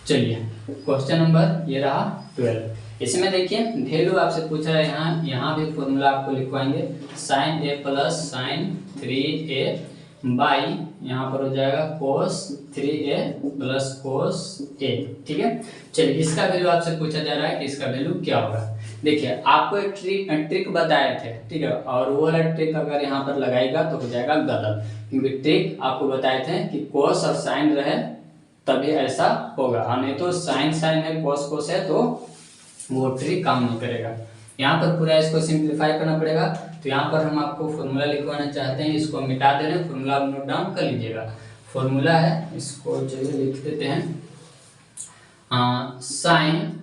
चलिए, क्वेश्चन नंबर ये रहा 12। इसमें देखिए वैल्यू आपसे पूछा है, यहाँ भी फॉर्मूला आपको लिखवाएंगे, sine A plus sine 3a by यहाँ पर हो जाएगा कोस 3a प्लस कोस a। ठीक है, चलिए इसका वैल्यू आपसे पूछा जा रहा है कि इसका वैल्यू क्या होगा। देखिए, आपको एक ट्रिक बताए थे, ठीक है, और वो वाला ट्रिक अगर यहाँ पर लगाएगा तो हो जाएगा गलत, क्योंकि ट्रिक आपको बताए थे कि कोस और साइन रहे तभी ऐसा होगा, और नहीं तो साइन साइन है कोस कोस है तो वो ट्रिक काम नहीं करेगा। यहाँ पर पूरा इसको सिंप्लीफाई करना पड़ेगा, तो यहाँ पर हम आपको फॉर्मूला लिखवाना चाहते हैं, इसको मिटा दे रहे हैं, फॉर्मूला नोट डाउन कर लीजिएगा। फॉर्मूला है, इसको चलिए लिख देते हैं, साइन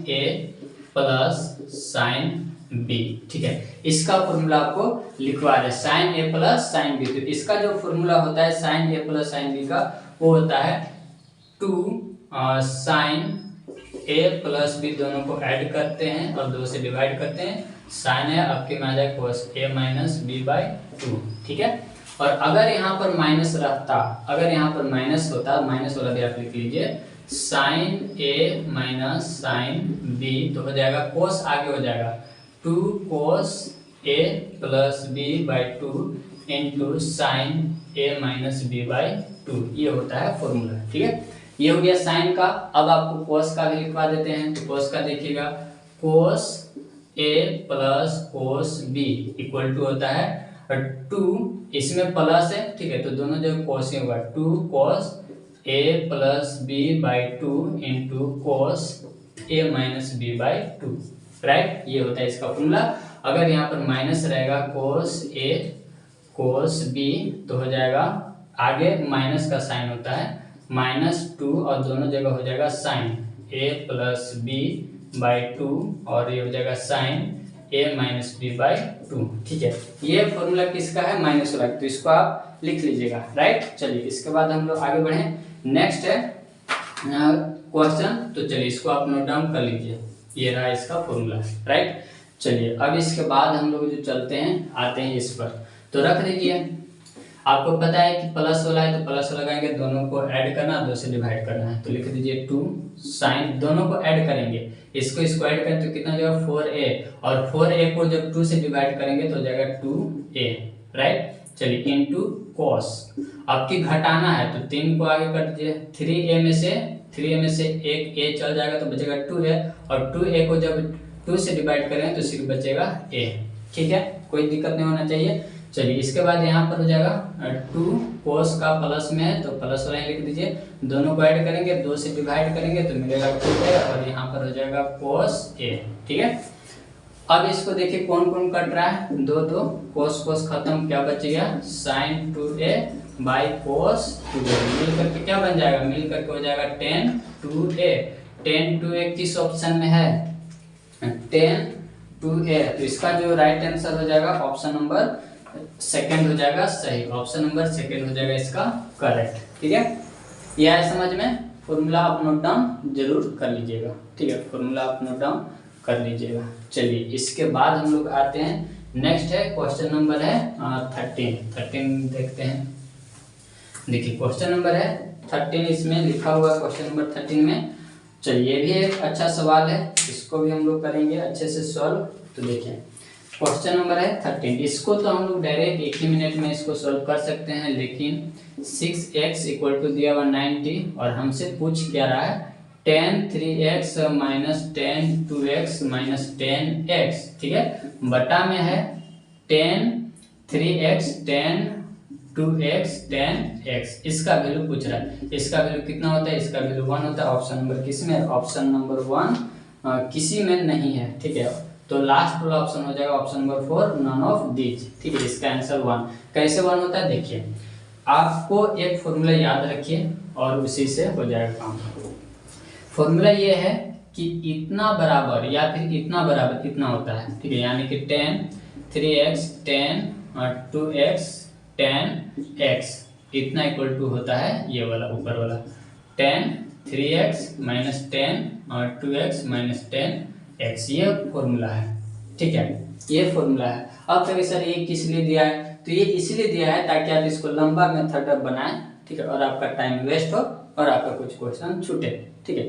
ए प्लस साइन बी। ठीक है, इसका फॉर्मूला आपको लिखवा रहे, साइन ए प्लस साइन बी। तो इसका जो फॉर्मूला होता है साइन ए प्लस साइन बी का, वो होता है 2 साइन ए प्लस बी, दोनों को ऐड करते हैं और 2 से डिवाइड करते हैं, साइन है आपके में आ जाए कोस ए माइनस बी बाई 2। ठीक है, और अगर यहाँ पर माइनस रहता, अगर यहाँ पर माइनस होता, माइनस वाला भी आप लिख लीजिए, साइन ए माइनस साइन बी, तो हो जाएगा कोस आगे हो जाएगा 2 cos A plus B by 2 into sine A minus B by 2। ये होता है फॉर्मूला। ठीक है, ये हो गया साइन का। अब आपको कोस का भी लिखवा देते हैं, तो कोस का देखिएगा, cos A plus cos B equal to होता है 2, इसमें प्लस है, ठीक है, तो दोनों जगह कोस ही होगा, 2 cos A plus B by 2 into cos A minus B by 2। Right, ये होता है इसका फॉर्मूला। अगर यहाँ पर माइनस रहेगा कोस ए कोस बी, तो हो जाएगा आगे माइनस का साइन होता है -2 और दोनों जगह हो जाएगा sine A plus B by 2 और ये हो जाएगा sine A minus B by 2। ठीक है, ये फॉर्मूला किसका है, माइनस वाला, तो इसको आप लिख लीजिएगा। राइट, चलिए इसके बाद हम लोग आगे बढ़े। नेक्स्ट है क्वेश्चन, तो चलिए इसको आप नोट डाउन कर लीजिए, ये रहा इसका फॉर्मूला। राइट, चलिए अब इसके बाद हम लोग जो चलते हैं आते हैं इस पर, तो रख दीजिए। आपको पता है कि प्लस वाला है तो प्लस लगाएंगे, दोनों को ऐड करना, 2 से डिवाइड करना है, तो लिख दीजिए 2 साइन, दोनों को ऐड करेंगे, इसको ऐड करें तो कितना हो जाएगा 4a, और 4a को जब 2 से डिवाइड करेंगे तो हो जाएगा 2a। राइट, चलिए इनटू कोस, आपकी घटाना है तो 3 को आगे कर दीजिए, 3a में से एक a चल जाएगा तो बचेगा 2a, और 2a को जब 2 से डिवाइड करें तो सिर्फ बचेगा a। ठीक है, कोई दिक्कत नहीं होना चाहिए। चलिए इसके बाद यहाँ पर हो जाएगा 2 कोस का प्लस में है तो प्लस वाला लिख दीजिए, दोनों को ऐड करेंगे, 2 से डिवाइड करेंगे तो मिलेगा 2a, और यहाँ पर हो जाएगा कोस a। ठीक है, अब इसको देखिए कौन कौन कट रहा है, 2 कोस कोस खत्म, क्या बच गया sign 2a by cos 2a, मिल करके क्या बन जाएगा, मिल करके हो जाएगा tan 2a। tan 2a किस ऑप्शन में है, tan 2a, तो इसका जो राइट आंसर हो जाएगा ऑप्शन नंबर सेकंड हो जाएगा सही, ऑप्शन नंबर सेकंड हो जाएगा इसका करेक्ट। ठीक है, यह है समझ में। फॉर्मूला आप नोट डाउन जरूर कर लीजिएगा। ठीक है, फॉर्मूला आप नोट डाउन कर लीजिएगा। चलिए इसके बाद हम लोग आते हैं, नेक्स्ट है क्वेश्चन नंबर है 13 देखते हैं। देखिए क्वेश्चन नंबर है 13, इसमें लिखा हुआ है क्वेश्चन नंबर 13 में। चलिए ये भी एक अच्छा सवाल है, इसको भी हम लोग करेंगे अच्छे से सॉल्व। तो देखिए क्वेश्चन नंबर है 13, इसको तो हम लोग डायरेक्ट एक ही मिनट में इसको सॉल्व कर सकते हैं, लेकिन 6x इक्वल टू दिया हुआ 90 और हमसे पूछ क्या रहा है tan 3x minus tan 2x minus tan x। ठीक है, बटा में है tan 3x tan 2x tan x, इसका वैल्यू पूछ रहा है। इसका वैल्यू कितना होता है, इसका वैल्यू 1 होता है। ऑप्शन नंबर किस में, ऑप्शन नंबर 1 किसी में नहीं है। ठीक है, तो लास्ट वाला ऑप्शन हो जाएगा option number 4 none of these. ठीक है, इसका आंसर 1। कैसे 1 होता है, देखिए आपको एक फॉर्मूला याद रखिए और उसी से हो जाएगा काम। फॉर्मूला ये है कि इतना बराबर या फिर इतना बराबर इतना होता है। ठीक है, यानी कि tan 3x tan 2x tan x इतना इक्वल टू होता है ये वाला ऊपर वाला tan 3x minus tan 2x minus tan x, ये फॉर्मूला है। ठीक है, ये फॉर्मूला है। अब कभी सर ये किस लिए दिया है, तो ये इसलिए दिया है ताकि आप इसको लंबा मेथड बनाएं। ठीक है, और आपका टाइम वेस्ट हो और आपका कुछ क्वेश्चन छूटे। ठीक है,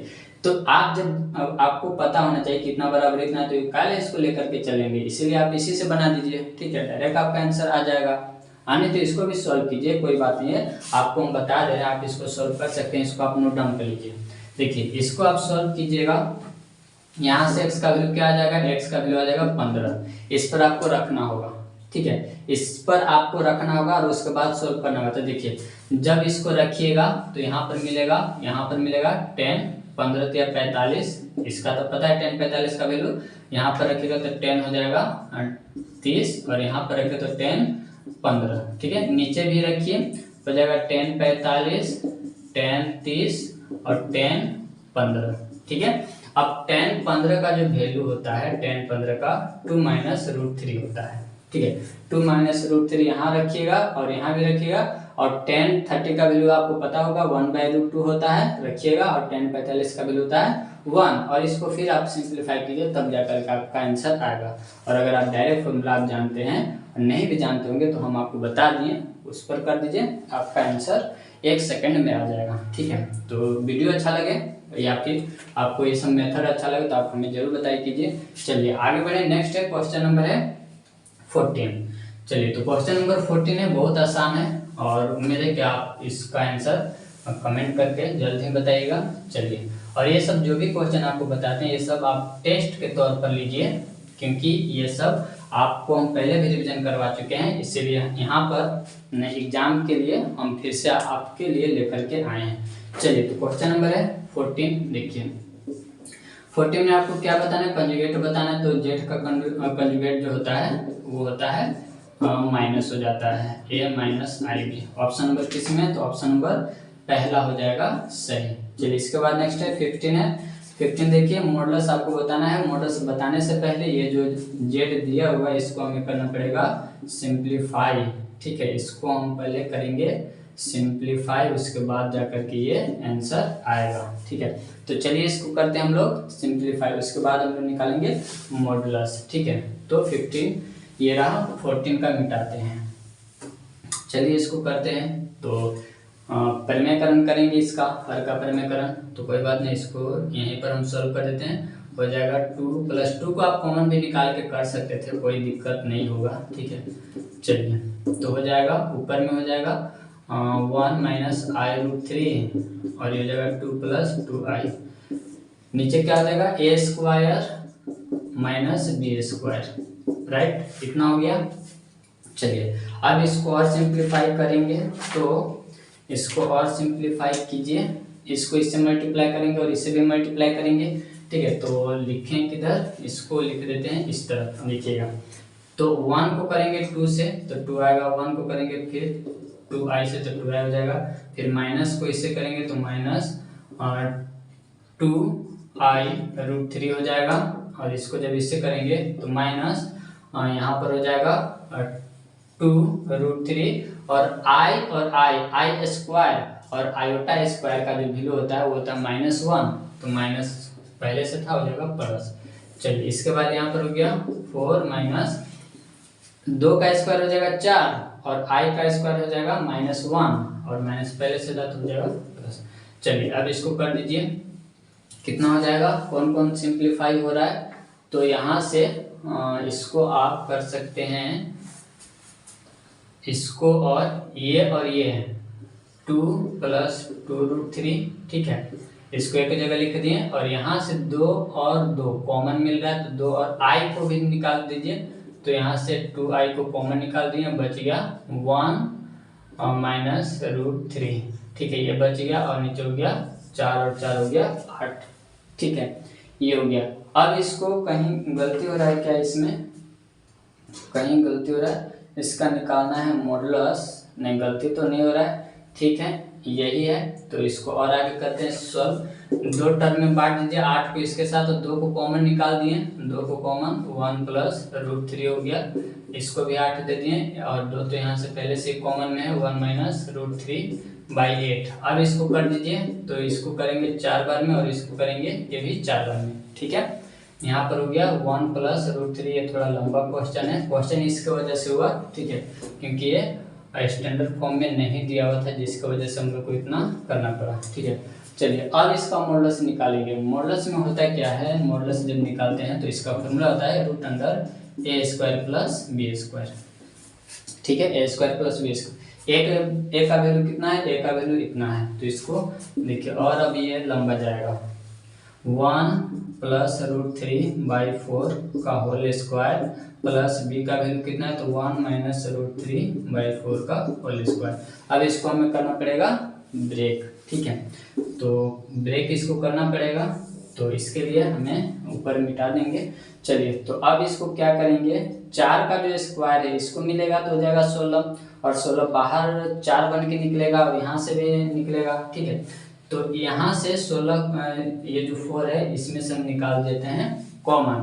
तो आप जब आपको पता होना चाहिए कितना बराबर इतना, तो काले इसको लेकर के चलेंगे, इसीलिए आप इसी से बना दीजिए। ठीक है, डायरेक्ट आपका आंसर आ जाएगा। आने तो इसको भी सॉल्व कीजिए, कोई बात नहीं है, आपको हम बता दे रहे हैं, आप इसको सॉल्व कर सकते हैं। इसको आप नोट डाउन कर लीजिए। देखिए इसको आप सॉल्व कीजिएगा, यहाँ से x का वैल्यू क्या आ जाएगा, x का वैल्यू आ जाएगा 15। इस पर आपको रखना होगा। ठीक है, इस पर आपको रखना होगा और उसके बाद सॉल्व करना होगा। तो देखिए जब इसको रखिएगा तो यहाँ पर मिलेगा tan 15 या 45, इसका तो पता है tan 45 का वैल्यू। यहाँ पर रखिएगा तो tan हो जाएगा 30 और यहाँ पर रखिए तो tan 15। ठीक है, नीचे भी रखिए हो जाएगा tan 45 tan 30 और tan 15। ठीक है, अब tan 15 का जो वैल्यू होता है, tan 15 का 2 माइनस रूट 3 होता है। ठीक है, 2 माइनस रूट 3 यहाँ रखिएगा और यहाँ भी रखिएगा। और tan 30 का वैल्यू आपको पता होगा 1/√2 होता है, रखिएगा। और tan 45 का वैल्यू होता है 1, और इसको फिर आप सिंप्लीफाई कीजिए, तब जाकर के आपका आंसर आएगा। और अगर आप डायरेक्ट फॉर्मूला आप जानते हैं और नहीं भी जानते होंगे तो हम आपको बता दिए, उस पर कर दीजिए, आपका आंसर 1 सेकंड में आ जाएगा। ठीक है, तो वीडियो अच्छा लगे या फिर आपको ये सब मेथड अच्छा लगे तो आप हमें जरूर बताइए कीजिए। चलिए आगे बढ़े, नेक्स्ट है क्वेश्चन नंबर है 14। चलिए तो क्वेश्चन नंबर 14 है, बहुत आसान है और उम्मीद है कि आप इसका आंसर कमेंट करके जल्द ही बताइएगा। चलिए, और ये सब जो भी क्वेश्चन आपको बताते हैं ये सब आप टेस्ट के तौर पर लीजिए, क्योंकि ये सब आपको हम पहले भी रिवीजन करवा चुके हैं, इसीलिए यहाँ पर एग्जाम के लिए हम फिर से आपके लिए लेकर के आए हैं। चलिए तो क्वेश्चन नंबर है 14, देखिए 14 में आपको क्या बताना है, कंजुगेट बताना है। तो जेड का कंजुगेट जो होता है वो होता है माइनस हो जाता है a minus i b. Option number किस में, तो ऑप्शन नंबर पहला हो जाएगा सही। चलिए इसके बाद नेक्स्ट है 15 है। 15 देखिए मॉडुलस आपको बताना है। मॉडुलस बताने से पहले ये जो जेड दिया हुआ है इसको हमें करना पड़ेगा सिंप्लीफाई। ठीक है, इसको हम पहले करेंगे सिंप्लीफाई, उसके बाद जाकर के ये आंसर आएगा। ठीक है, तो चलिए इसको करते हैं हम लोग सिंप्लीफाई, उसके बाद हम लोग निकालेंगे मॉडुलस। ठीक है, तो 15 ये रहा, 14 का मिटाते हैं। चलिए इसको करते हैं, तो परिमेयकरण करेंगे इसका, हर का परिमेयकरण। तो कोई बात नहीं, इसको यहीं पर हम सॉल्व कर देते हैं। हो जाएगा 2 + 2 को आप कॉमन भी निकाल के कर सकते थे, कोई दिक्कत नहीं होगा। ठीक है, चलिए तो हो जाएगा, ऊपर में हो जाएगा 1 माइनस i√3 और ये हो जाएगा 2 + 2i। नीचे क्या हो जाएगा a² माइनस b², राइट, इतना हो गया। चलिए अब इसको और सिंप्लीफाई करेंगे, तो इसको और सिंप्लीफाई कीजिए, इसको इससे मल्टीप्लाई करेंगे और इससे भी मल्टीप्लाई करेंगे। ठीक है, तो लिखें किधर, इसको लिख देते हैं इस तरफ, लिखिएगा। तो 1 को करेंगे 2 से तो 2 आएगा, 1 को करेंगे फिर 2i से तो 2i हो जाएगा, फिर माइनस को इससे करेंगे तो माइनस 2i√3 हो जाएगा, और इसको जब इससे करेंगे तो माइनस यहाँ पर हो जाएगा 2√3, और आई स्क्वायर और आयोटा स्क्वायर का जो वैल्यू होता है वो होता है -1, तो माइनस पहले से था, हो जाएगा प्लस। चलिए इसके बाद यहाँ पर हो गया 4 माइनस 2 का स्क्वायर हो जाएगा 4, और i का स्क्वायर हो जाएगा -1, और माइनस पहले से था तो हो जाएगा प्लस। चलिए अब इसको कर दीजिए, कितना हो जाएगा, कौन कौन सिंप्लीफाई हो रहा है, तो यहाँ से इसको आप कर सकते हैं, इसको और ये है 2 + 2√3, ठीक है, इसको एक जगह लिख दिए, और यहाँ से 2 और 2 कॉमन मिल रहा है, तो 2 और i को भी निकाल दीजिए, तो यहाँ से 2i को कॉमन निकाल दिए, बच गया 1 - √3, ठीक है, ये बच गया, और नीचे हो गया 4 और 4 हो गया 8, ठीक है, ये हो गया। अब इसको कहीं गलती हो रहा है क्या, इसमें कहीं गलती हो रहा है, इसका निकालना है मॉडुलस, नहीं गलती तो नहीं हो रहा है, ठीक है, यही है, तो इसको और आगे करते हैं सॉल्व। 2 टर्म में बांट दीजिए, 8 को इसके साथ, और 2 को कॉमन निकाल दिए, 2 को कॉमन 1 + √3 हो गया, इसको भी 8 दे दिए, और 2 तो यहाँ से पहले से कॉमन में है, 1 - √3/8। अब इसको कर दीजिए, तो इसको करेंगे 4 बार में, और इसको करेंगे ये भी 4 बार में, ठीक है, यहाँ पर हो गया 1 + √3। ये थोड़ा लंबा क्वेश्चन है, क्वेश्चन इसके वजह से हुआ, ठीक है, क्योंकि ये स्टैंडर्ड फॉर्म में नहीं दिया हुआ था, जिसकी वजह से हम लोग को इतना करना पड़ा, ठीक है। चलिए अब इसका मॉडुलस निकालेंगे। मॉडुलस में होता क्या है, मॉडुलस जब निकालते हैं तो इसका फॉर्मूला होता है √a² + b², ठीक है, a² + b²। ए का वैल्यू कितना है, ए का वैल्यू इतना है, तो इसको देखिए, और अब ये लंबा जाएगा 1 + √3/4 का होल स्क्वायर प्लस b का वैल्यू कितना है, तो 1 - √3/4 का होल स्क्वायर। अब इसको हमें करना पड़ेगा ब्रेक, ठीक है, तो ब्रेक इसको करना पड़ेगा, तो इसके लिए हमें ऊपर मिटा देंगे। चलिए तो अब इसको क्या करेंगे, 4 का जो स्क्वायर है इसको मिलेगा तो हो जाएगा 16, और 16 बाहर 4 बन के निकलेगा, और यहाँ से भी निकलेगा, ठीक है, तो यहाँ से 16 ये जो 4 है इसमें से हम निकाल देते हैं कॉमन,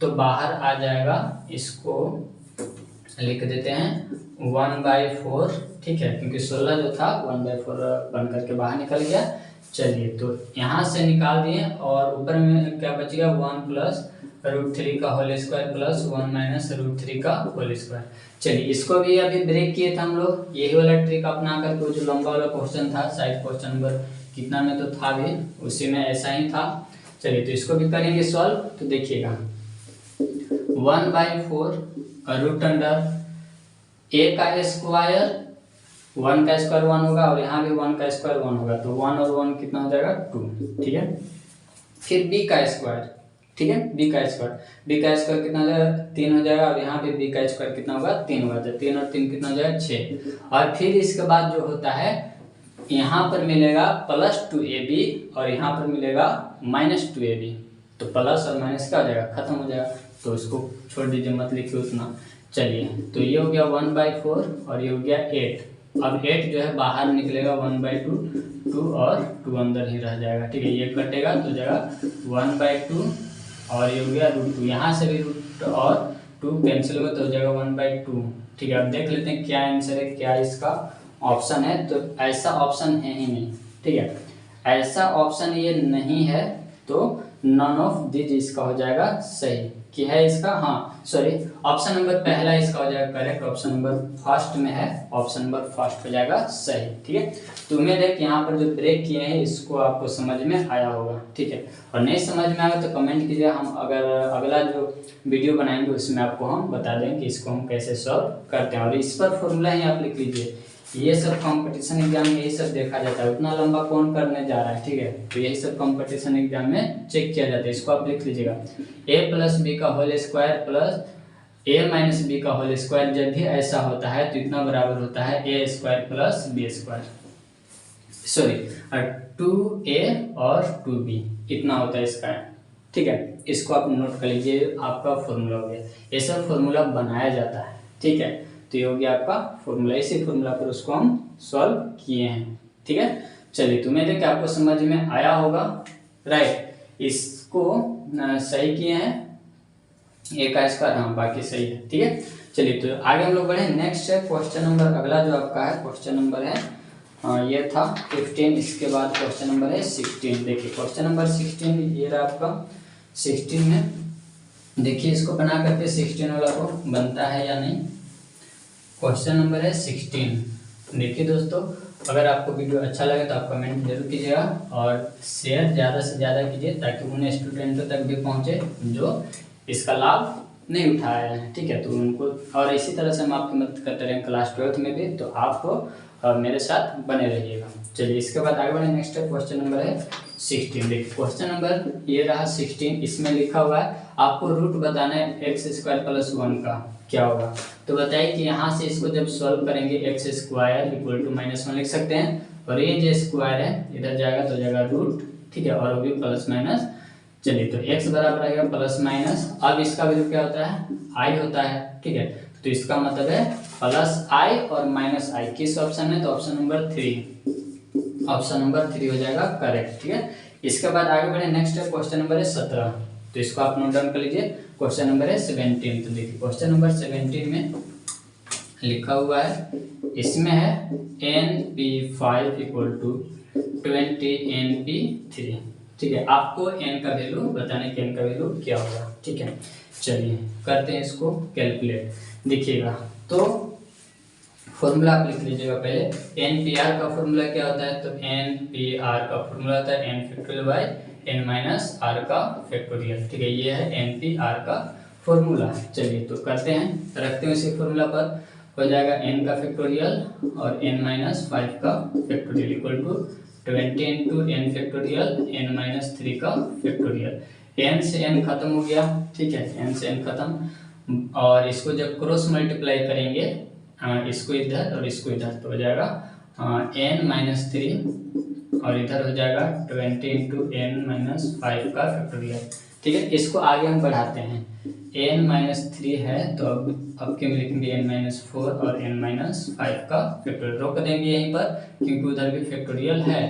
तो बाहर आ जाएगा, इसको लिख देते हैं 1/4, ठीक है, क्योंकि 16 जो था 1/4 बन करके बाहर निकल गया। चलिए तो यहाँ से निकाल दिए, और ऊपर में क्या बच गया, 1 + √3 का होल स्क्वायर प्लस 1 - √3 का होल स्क्वायर। चलिए इसको भी अभी ब्रेक किए थे हम लोग, यही वाला ट्रिक अपना करके, जो लंबा वाला क्वेश्चन था, शायद क्वेश्चन नंबर कितना में तो था भी, उसी में ऐसा ही था। चलिए तो इसको भी करेंगे सॉल्व, तो देखिएगा 1/4 √a का स्क्वायर, 1 का स्क्वायर 1 होगा, और यहाँ भी 1 का स्क्वायर 1 होगा, तो 1 और 1 कितना हो जाएगा 2, ठीक है। फिर b का स्क्वायर, ठीक है, b का स्क्वायर कितना हो जाएगा 3 हो जाएगा, और यहाँ पे b का स्क्वायर कितना होगा 3 होगा, तो 3 और 3 कितना हो जाएगा 6। और फिर इसके बाद जो होता है, यहाँ पर मिलेगा +2ab, और यहाँ पर मिलेगा -2ab, तो प्लस और माइनस क्या हो जाएगा, खत्म हो जाएगा, तो इसको छोड़ दीजिए, मत लिखिए उतना। चलिए तो ये हो गया 1/4, और ये हो गया 8। अब 8 जो है बाहर निकलेगा 1/2, 2 और 2 अंदर ही रह जाएगा, ठीक है, ये कटेगा तो जाएगा 1/2, और ये हो गया √2, यहाँ से भी रूट और 2 कैंसिल होगा तो हो जाएगा 1/2, ठीक है। अब देख लेते हैं क्या आंसर है, क्या इसका ऑप्शन है, तो ऐसा ऑप्शन है ही नहीं, ठीक है, ऐसा ऑप्शन ये नहीं है, तो नॉन ऑफ दिस इसका हो जाएगा सही, कि है इसका, हाँ सॉरी, ऑप्शन नंबर पहला इसका हो जाएगा करेक्ट, ऑप्शन नंबर फर्स्ट में है, ऑप्शन नंबर फर्स्ट हो जाएगा सही, ठीक है। तो उम्मीद है कि यहाँ पर जो ब्रेक किए हैं इसको आपको समझ में आया होगा, ठीक है, और नहीं समझ में आएगा तो कमेंट कीजिए, हम अगर अगला जो वीडियो बनाएंगे उसमें आपको हम बता दें कि इसको हम कैसे सॉल्व करते हैं, और इस पर फॉर्मूला ही आप लिख लीजिए, ये सब कंपटीशन एग्जाम में यही सब देखा जाता है, उतना लंबा कौन करने जा रहा है, ठीक है, तो यही सब कंपटीशन एग्जाम में चेक किया जाता है, इसको आप लिख लीजिएगा, a + b का whole square plus a - b का होल स्क्वायर, जब भी ऐसा होता है तो इतना बराबर होता है a² + b², सॉरी 2a और 2b, इतना होता है इसका, ठीक है, इसको आप नोट कर लीजिए, आपका फॉर्मूला हो गया, ये सब फॉर्मूला बनाया जाता है, ठीक है, तो ये हो गया आपका फॉर्मूला, इसी फॉर्मूला पर उसको हम सॉल्व किए हैं। ठीक है, चलिए तो उम्मीद है कि आपको समझ में आया होगा। राइट, इसको सही किए हैं, एक का इसका, हाँ बाकी सही है। ठीक है, चलिए तो आगे हम लोग बढ़े। नेक्स्ट है क्वेश्चन नंबर, अगला जो आपका है क्वेश्चन नंबर है ये था 15, इसके बाद क्वेश्चन नंबर है 16। देखिए क्वेश्चन नंबर 16 ये रहा आपका। 16 में देखिए इसको बना करके 16 वाला को बनता है या नहीं। क्वेश्चन नंबर है 16। देखिए दोस्तों, अगर आपको वीडियो अच्छा लगे तो आप कमेंट जरूर कीजिएगा और शेयर ज़्यादा से ज़्यादा कीजिए ताकि उन स्टूडेंटों तक भी पहुँचे जो इसका लाभ नहीं उठाया है। ठीक है, तो उनको, और इसी तरह से हम आपकी मदद करते रहें क्लास 12th में भी, तो आप मेरे साथ बने रहिएगा। चलिए इसके बाद आगे बढ़े। नेक्स्ट क्वेश्चन नंबर है 16। देखिए क्वेश्चन नंबर ये रहा 16। इसमें लिखा हुआ है आपको रूट बताना है x² + 1 का क्या होगा। तो बताइए कि यहाँ से इसको जब सॉल्व करेंगे x² = -1 लिख सकते हैं, और ये जो स्क्वायर है इधर जाएगा तो जाएगा रूट। ठीक है, और वो भी प्लस माइनस। चलिए तो x बराबर आएगा प्लस माइनस। अब इसका वैल्यू क्या होता है, i होता है। ठीक है, तो इसका मतलब है प्लस i और माइनस i। किस ऑप्शन में, तो ऑप्शन नंबर 3, ऑप्शन नंबर 3 हो जाएगा करेक्ट। ठीक है, इसके बाद आगे बढ़े। नेक्स्ट है क्वेश्चन नंबर है 17। तो इसको आप नोट डाउन कर लीजिए। क्वेश्चन नंबर है 17। तो देखिए क्वेश्चन नंबर 17 में लिखा हुआ है, इसमें है NP5 = 20 NP3। ठीक है, आपको n का वैल्यू बताने के n का वैल्यू क्या होगा। ठीक है, चलिए करते हैं इसको कैलकुलेट। देखिएगा तो फॉर्मूला आप लिख लीजिएगा पहले। NPR का फॉर्मूला क्या होता है, तो NPR का फॉर्मूला होता है n⁻n⁻r का फैक्टोरियल। ठीक है, ये है NPR का फॉर्मूला। चलिए तो करते हैं, रखते हैं इसी फॉर्मूला पर। हो जाएगा n का फैक्टोरियल और n-5 का factorial equal to 20 × n factorial n-3 का फैक्टोरियल। n से n खत्म हो गया। ठीक है, n से n खत्म, और इसको जब क्रॉस मल्टीप्लाई करेंगे इसको इधर और इसको इधर, तो हो जाएगा n-3 और इधर हो जाएगा 20 × n-5 का फैक्टोरियल। ठीक है, इसको आगे हम बढ़ाते हैं। n-3 है तो अब क्यों लिखेंगे n-4 और n-5 का फैक्टोरियल। रोक देंगे यहीं पर क्योंकि उधर भी फैक्टोरियल है,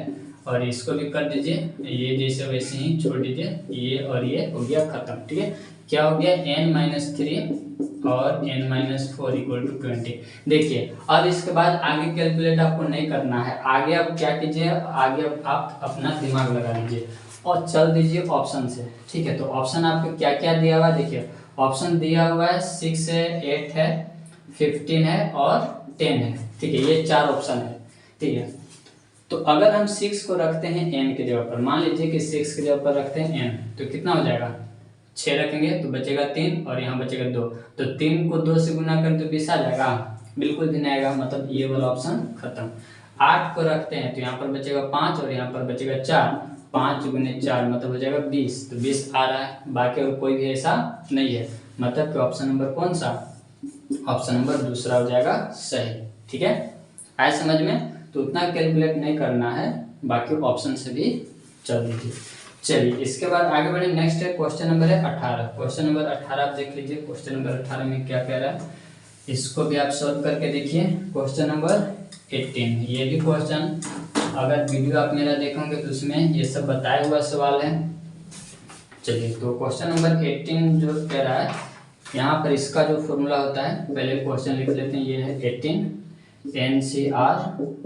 और इसको भी कर दीजिए, ये जैसे वैसे ही छोड़ दीजिए, ये और ये हो गया खत्म। ठीक है, क्या हो गया n-3 और n-4 = 20। देखिए अब इसके बाद आगे कैलकुलेट आपको नहीं करना है। आगे अब क्या कीजिए, आगे अब आप अपना दिमाग लगा लीजिए और चल दीजिए ऑप्शन से। ठीक है, तो ऑप्शन आपको क्या क्या दिया हुआ है, देखिए ऑप्शन दिया हुआ है 6 है, 8 है, 15 है और 10 है। ठीक है, ये 4 ऑप्शन है। ठीक है, तो अगर हम 6 को रखते हैं n के जगह पर, मान लीजिए कि 6 के जगह पर रखते हैं n, तो कितना हो जाएगा, 6 रखेंगे तो बचेगा 3 और यहाँ बचेगा 2। तो 3 को 2 से गुना करें तो 20 आ जाएगा, बिल्कुल भी नहीं आएगा, मतलब ये वाला ऑप्शन खत्म। 8 को रखते हैं तो यहाँ पर बचेगा 5 और यहाँ पर बचेगा 4। 5 × 4 मतलब हो जाएगा 20, तो 20 आ रहा है। बाकी और कोई भी ऐसा नहीं है, मतलब कि ऑप्शन नंबर कौन सा, ऑप्शन नंबर दूसरा हो जाएगा सही। ठीक है, आए समझ में। तो उतना कैलकुलेट नहीं करना है, बाकी ऑप्शन से भी चल दीजिए। चलिए इसके बाद आगे बढ़े। नेक्स्ट है क्वेश्चन नंबर है 18। क्वेश्चन नंबर 18 आप देख लीजिए। क्वेश्चन नंबर 18 में क्या कह रहा है, इसको भी आप सॉल्व करके देखिए। क्वेश्चन नंबर 18, ये भी क्वेश्चन अगर वीडियो आप मेरा देखोगे तो उसमें ये सब बताया हुआ सवाल है। चलिए तो क्वेश्चन नंबर 18 जो कह रहा है, यहाँ पर इसका जो फॉर्मूला होता है, पहले क्वेश्चन लिख लेते हैं। ये है 18 NCR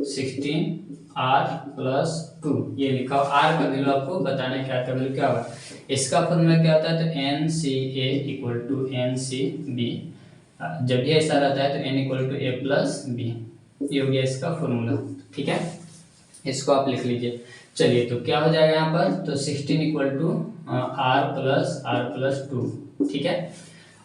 16R + 2, ये लिखा हो। R का वैल्यू आपको बताना है, क्या का वैल्यू क्या होगा। इसका फॉर्मूला क्या होता है, तो NCA = NCB। जब भी ऐसा रहता है तो n = a + b, ये हो गया इसका फॉर्मूला। ठीक है, इसको आप लिख लीजिए। चलिए तो क्या हो जाएगा यहाँ पर, तो 16 = R + 2। ठीक है,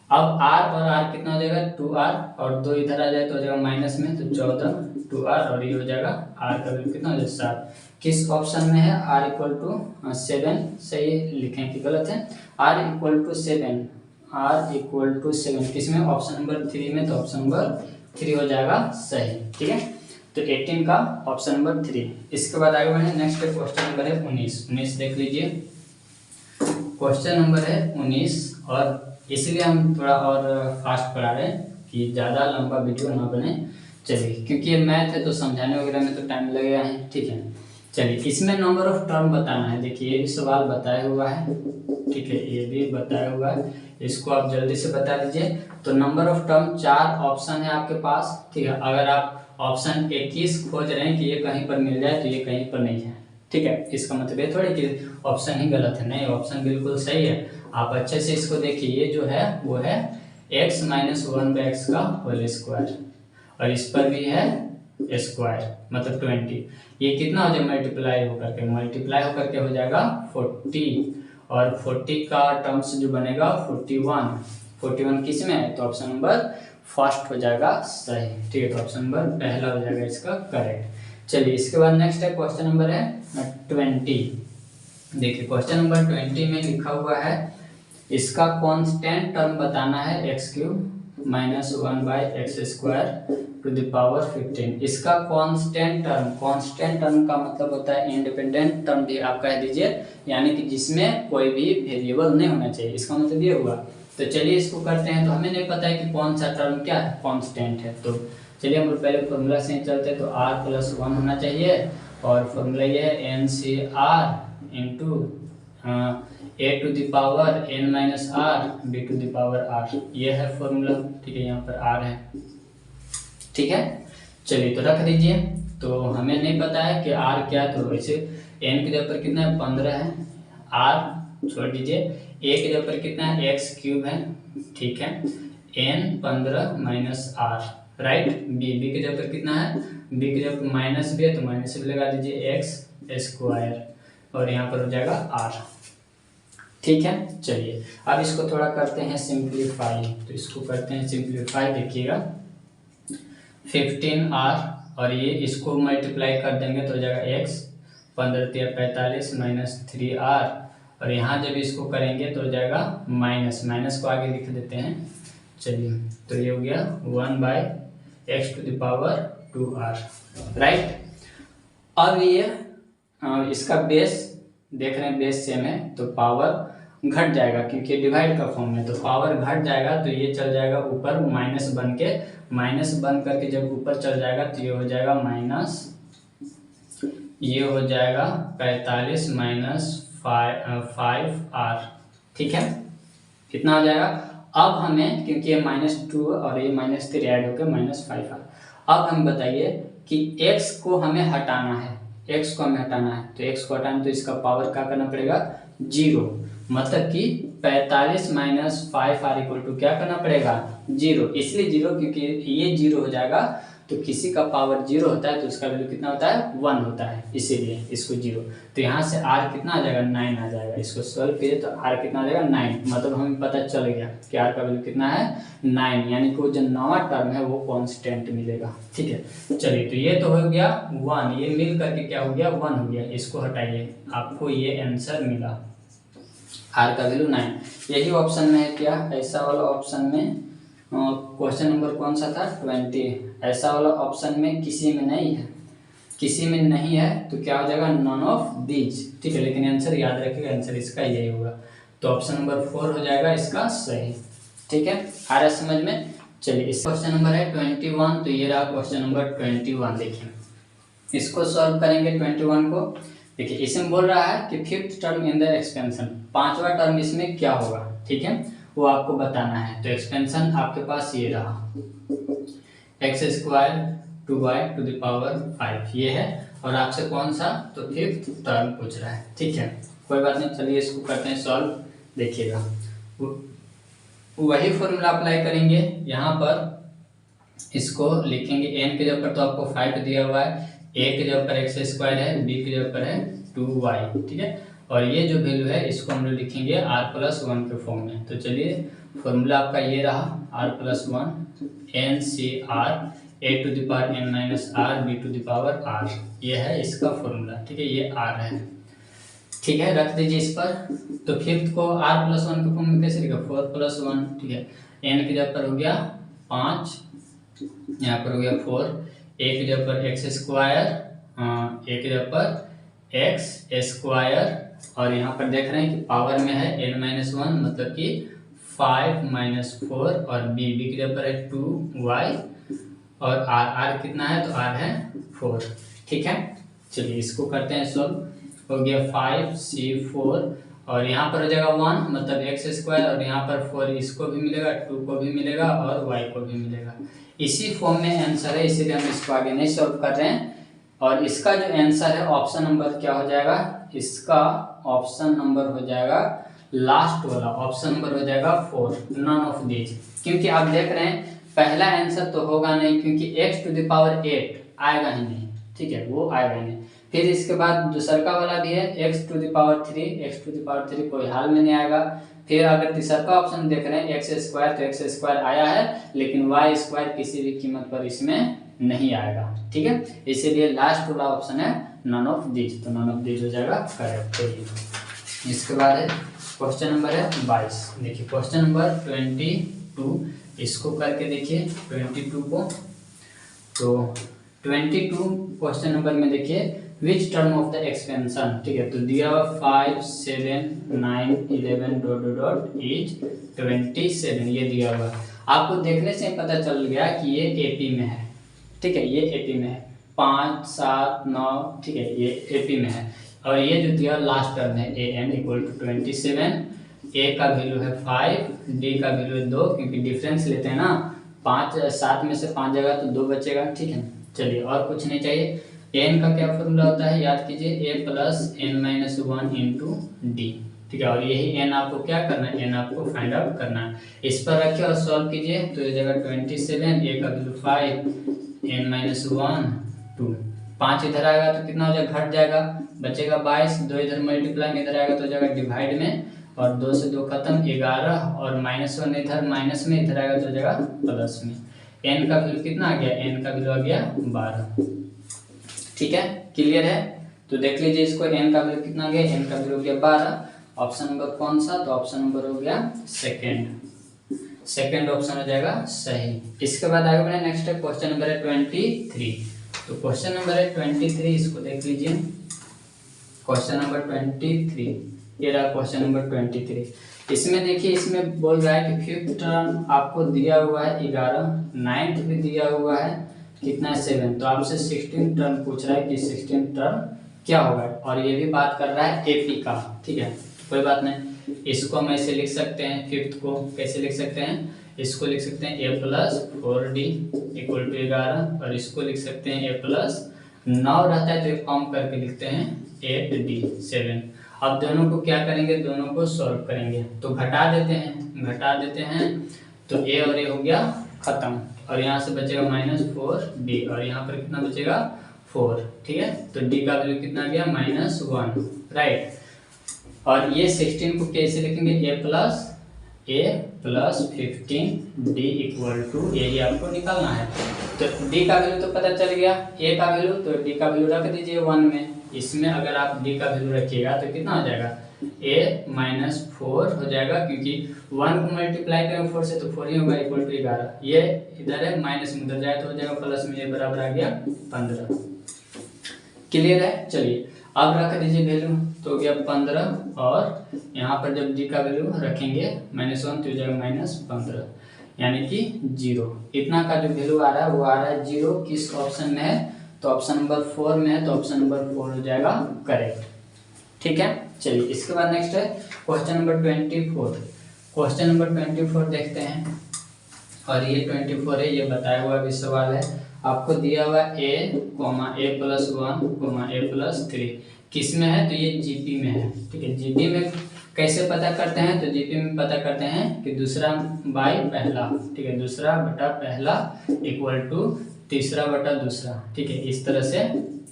अब r और r कितना हो जाएगा, 2r, और 2 इधर आ जाए तो हो जाएगा माइनस में, तो 14 2r, और ये हो जाएगा r का वैल्यू कितना हो जाएगा 7। किस ऑप्शन में है, r = 7, सही लिखें कि गलत है, r = 7, r = 7 किसमें, ऑप्शन नंबर 3 में, तो ऑप्शन नंबर 3 हो जाएगा सही। ठीक है, तो 18 का ऑप्शन नंबर 3। इसके बाद आगे बढ़े। नेक्स्ट क्वेश्चन नंबर है 19 देख लीजिए। क्वेश्चन नंबर है 19, और इसलिए हम थोड़ा और फास्ट पढ़ा रहे हैं कि ज़्यादा लंबा वीडियो ना बने। चलिए, क्योंकि ये मैथ है तो समझाने वगैरह में तो टाइम लगेगा है, ठीक है। चलिए, इसमें नंबर ऑफ टर्म बताना है। देखिए ये भी सवाल बताया हुआ है, ठीक है, ये भी बताया हुआ है, इसको आप जल्दी से बता दीजिए। तो नंबर ऑफ टर्म 4 ऑप्शन है आपके पास, ठीक है। अगर आप ऑप्शन 21 खोज रहे हैं कि ये कहीं पर मिल जाए तो ये कहीं पर नहीं है, ठीक है। इसका मतलब ये थोड़ी कि ऑप्शन ही गलत है, नहीं, ऑप्शन बिल्कुल सही है। आप अच्छे से इसको देखिए, ये जो है वो है x - 1/x का होल स्क्वायर, और इस पर भी है स्क्वायर मतलब 20। ये कितना हो जाएगा मल्टीप्लाई होकर के हो जाएगा 40, और 40 का टर्म्स जो बनेगा 41 किस में है, तो ऑप्शन नंबर फर्स्ट हो जाएगा सही, ठीक है। तो ऑप्शन नंबर पहला हो जाएगा इसका करेक्ट। चलिए, इसके बाद नेक्स्ट है क्वेश्चन नंबर है 20। देखिए क्वेश्चन नंबर 20 में लिखा हुआ है, इसका कांस्टेंट टर्म बताना है x³ - 1/x² to the power 15। इसका कांस्टेंट टर्म का मतलब होता है इंडिपेंडेंट टर्म भी आप कह दीजिए, यानी कि जिसमें कोई भी वेरिएबल नहीं होना चाहिए, इसका मतलब ये हुआ। तो चलिए इसको करते हैं। तो हमें नहीं पता है कि कौन सा टर्म क्या है, कांस्टेंट है। तो चलिए हम पहले फॉर्मूला से चलते हैं। तो r+1 होना चाहिए, और फॉर्मूला ये है NCr into a to the power n - r b to the power r, ये है फॉर्मूला, ठीक है। यहाँ पर r है, ठीक है। चलिए तो रख दीजिए। तो हमें नहीं पता है कि r क्या, तो वैसे n की जगह पर कितना है 15 है, r छोड़ दीजिए, a की जगह पर कितना है x³ है, ठीक है, n 15 - r, राइट। b की जगह पर कितना है, b की जगह पर माइनस भी है तो माइनस भी लगा दीजिए x², और यहाँ पर हो जाएगा r, ठीक है। चलिए अब इसको थोड़ा करते हैं सिंप्लीफाई। तो इसको करते हैं सिंप्लीफाई, देखिएगा 15r, और ये इसको मल्टीप्लाई कर देंगे तो हो जाएगा x, 15 × 45 - 3r, और यहाँ जब इसको करेंगे तो हो जाएगा माइनस को आगे लिख देते हैं। चलिए तो ये हो गया 1/x to the power 2r, right. अब ये इसका बेस देख रहे हैं, बेस सेम है तो पावर घट जाएगा, क्योंकि डिवाइड का फॉर्म में, तो पावर घट जाएगा तो ये चल जाएगा ऊपर माइनस बन करके जब ऊपर चल जाएगा तो ये हो जाएगा माइनस, ये हो जाएगा 45 - 5r, ठीक है। कितना हो जाएगा। अब हमें, क्योंकि ये -2 और ये -3 ऐड होकर -5r, अब हम बताइए कि x को हमें हटाना है, तो x को हटाना, तो इसका पावर क्या करना पड़ेगा 0, मतलब कि 45 - 5r = क्या करना पड़ेगा 0, इसलिए 0 क्योंकि ये 0 हो जाएगा, तो किसी का पावर 0 होता है तो उसका वैल्यू कितना होता है 1 होता है, इसीलिए इसको 0। तो यहाँ से r कितना आ जाएगा 9 आ जाएगा। इसको सॉल्व कीजिए तो r कितना आ जाएगा 9, मतलब हमें पता चल गया कि r का वैल्यू कितना है 9, यानी कि वो जो नवा टर्म है वो कांस्टेंट मिलेगा, ठीक है। चलिए तो ये तो हो गया 1, ये मिल करके क्या हो गया 1 हो गया, इसको हटाइए, आपको ये आंसर मिला, r का वैल्यू 9। यही ऑप्शन में है क्या, ऐसा वाला ऑप्शन में, क्वेश्चन नंबर कौन सा था 20, ऐसा वाला ऑप्शन में किसी में नहीं है, तो क्या हो जाएगा नॉन ऑफ दीज, ठीक है। लेकिन आंसर याद रखिएगा, आंसर इसका यही होगा, तो ऑप्शन नंबर 4 हो जाएगा इसका सही, ठीक है। आ रहा समझ में। चलिए इस क्वेश्चन नंबर है 21, तो ये रहा क्वेश्चन नंबर 21। देखिए इसको सॉल्व करेंगे 21 को। देखिए इसमें बोल रहा है कि 5th term in the expansion, 5वां टर्म इसमें क्या होगा, ठीक है, वो आपको बताना है। तो एक्सपेंशन आपके पास ये रहा x² 2y to the power 5, ये है, और आपसे कौन सा, तो 5th टर्म पूछ रहा है, ठीक है, कोई बात नहीं। चलिए इसको करते हैं सॉल्व। देखिएगा वही फॉर्मूला अप्लाई करेंगे, यहाँ पर इसको लिखेंगे n की जगह पर तो आपको 5 दिया हुआ है, a की जगह पर x² है, b की जगह पर है 2y, ठीक है, और ये जो वैल्यू है इसको हम लोग लिखेंगे r+1 के फॉर्म में। तो चलिए फॉर्मूला आपका ये रहा r+1 NCr a to the power n - r b to the power r, ये है इसका फॉर्मूला, ठीक है, ये r है, ठीक है, रख दीजिए इस पर। तो 5th को r+1 के फॉर्म में कैसे लिखा 4+1, ठीक है, n की जगह पर हो गया 5, यहाँ पर हो गया 4, a की जगह पर x², a की जगह पर x², और यहाँ पर देख रहे हैं कि पावर में है n-1, मतलब कि 5 - 4, और b की जगह पर है 2y, और आर कितना है, तो आर है 4। ठीक है, चलिए इसको करते हैं सॉल्व। हो गया 5c4 और यहाँ पर हो जाएगा 1 मतलब एक्स स्क्वायर, और यहाँ पर 4 इसको भी मिलेगा, 2 को भी मिलेगा और y को भी मिलेगा। इसी फॉर्म में आंसर है, इसीलिए हम इसको आगे नहीं सॉल्व कर रहे हैं। और इसका जो आंसर है ऑप्शन नंबर क्या हो जाएगा, इसका ऑप्शन नंबर हो जाएगा लास्ट वाला, ऑप्शन नंबर हो जाएगा 4, नन ऑफ दीज। क्योंकि आप देख रहे हैं पहला आंसर तो होगा नहीं, क्योंकि x⁸8 आएगा ही नहीं। ठीक है, वो आएगा ही नहीं। फिर इसके बाद दूसरा वाला भी है x⁻3 कोई हाल में नहीं आएगा। फिर अगर तीसरा ऑप्शन देख रहे हैं x² तो x² आया है, लेकिन y² किसी भी कीमत पर इसमें नहीं आएगा। ठीक है, इसीलिए लास्ट वाला ऑप्शन है नन ऑफ दीज, तो नन ऑफ दीज हो जाएगा करेक्ट। इसके बाद है क्वेश्चन नंबर है 22। देखिए क्वेश्चन नंबर 22, इसको करके देखिए 22 को। तो 22 क्वेश्चन नंबर में देखिए which term of the expansion. ठीक है, तो दिया हुआ 5 7 9 11 डॉट डॉट इज 27, ये दिया हुआ। आपको देखने से पता चल गया कि ये एपी में है। ठीक है, ये एपी में है 5 7 9। ठीक है, ये एपी में है। और ये जो दिया लास्ट टर्म है an इक्वल टू 27, ए का वैल्यू है 5, डी का वैल्यू है 2, क्योंकि डिफरेंस लेते हैं ना, 5 7 में से 5 जाएगा तो 2 बचेगा। ठीक है, चलिए और कुछ नहीं चाहिए। एन का क्या फॉर्मूला होता है, याद कीजिए a + n-1 इंटू डी। ठीक है, और यही एन आपको क्या करना है, एन आपको फाइंड आउट करना है। इस पर रखिए और सॉल्व कीजिए, तो ये जगह 27, a का वैल्यू 5, n-1 2, 5 इधर आएगा तो कितना हो जाएगा, घट जाएगा, बचेगा 22, 2 इधर मल्टीप्लाई में इधर आएगा तो हो जाएगा डिवाइड में, और 2 से 2 खत्म, 11, और -1 इधर माइनस में इधर आएगा तो हो जाएगा प्लस में। n का वैल्यू कितना आ गया, n का वैल्यू आ गया 12। ठीक है, क्लियर है। तो देख लीजिए इसको, n का वैल्यू कितना आ गया, n का वैल्यू हो गया 12। ऑप्शन नंबर कौन सा, तो ऑप्शन नंबर हो गया सेकंड ऑप्शन हो जाएगा सही। इसके बाद आगे बढ़े, नेक्स्ट है क्वेश्चन नंबर है 23। तो क्वेश्चन नंबर है 23, इसको देख लीजिए। क्वेश्चन नंबर 23, ये रहा क्वेश्चन नंबर 23। इसमें देखिए, इसमें बोल रहा है कि फिफ्थ टर्म आपको दिया हुआ है 11, नाइन्थ भी दिया हुआ है कितना है 7, तो आपसे 16 टर्म पूछ रहा है कि 16 टर्म क्या होगा, और ये भी बात कर रहा है एपी का। ठीक है, कोई बात नहीं, इसको हम ऐसे लिख सकते हैं। फिफ्थ को कैसे लिख सकते हैं, इसको लिख सकते हैं a + 4d इक्वल टू 11, और इसको लिख सकते हैं a + 9 रहता है तो एक फॉर्म करके लिखते हैं 8d 7। अब दोनों को क्या करेंगे, दोनों को सॉल्व करेंगे, तो घटा देते हैं, तो a और a हो गया खत्म, और यहाँ से बचेगा -4d, और यहाँ पर कितना बचेगा 4। ठीक है, तो d का वैल्यू कितना आ गया -1, राइट। और ये 16 को कैसे लिखेंगे, a + 15d इक्वल टू, यही आपको निकालना है। तो d का वैल्यू तो पता चल गया, a का वैल्यू, तो d का वैल्यू रख दीजिए 1 में। इसमें अगर आप d का वैल्यू रखिएगा तो कितना हो जाएगा, a - 4 हो जाएगा, क्योंकि 1 को मल्टीप्लाई करें 4 से तो 4 ही होगा, इक्वल टू 11। ये इधर है, माइनस में उधर जाए तो हो जाएगा प्लस में, ये बराबर आ गया 15। क्लियर है, चलिए अब रख दीजिए वैल्यू, तो हो गया 15, और यहाँ पर जब d का वैल्यू रखेंगे -1 तो हो जाएगा -15, यानी कि 0। इतना का जो वैल्यू आ रहा है वो आ रहा है 0। किस ऑप्शन में है, तो ऑप्शन नंबर 4 में है, तो ऑप्शन नंबर 4 हो जाएगा करेक्ट। ठीक है, चलिए इसके बाद नेक्स्ट है क्वेश्चन नंबर 24। क्वेश्चन नंबर 24 देखते हैं, और ये 24 है, ये बताया हुआ भी सवाल है। आपको दिया हुआ a, a+1, a+3 किस में है, तो ये जीपी में है। ठीक है, जीपी में कैसे पता करते हैं, तो जीपी में पता करते हैं कि दूसरा बाई पहला। ठीक है, दूसरा बटा पहला इक्वल टू तीसरा बटा दूसरा। ठीक है, इस तरह से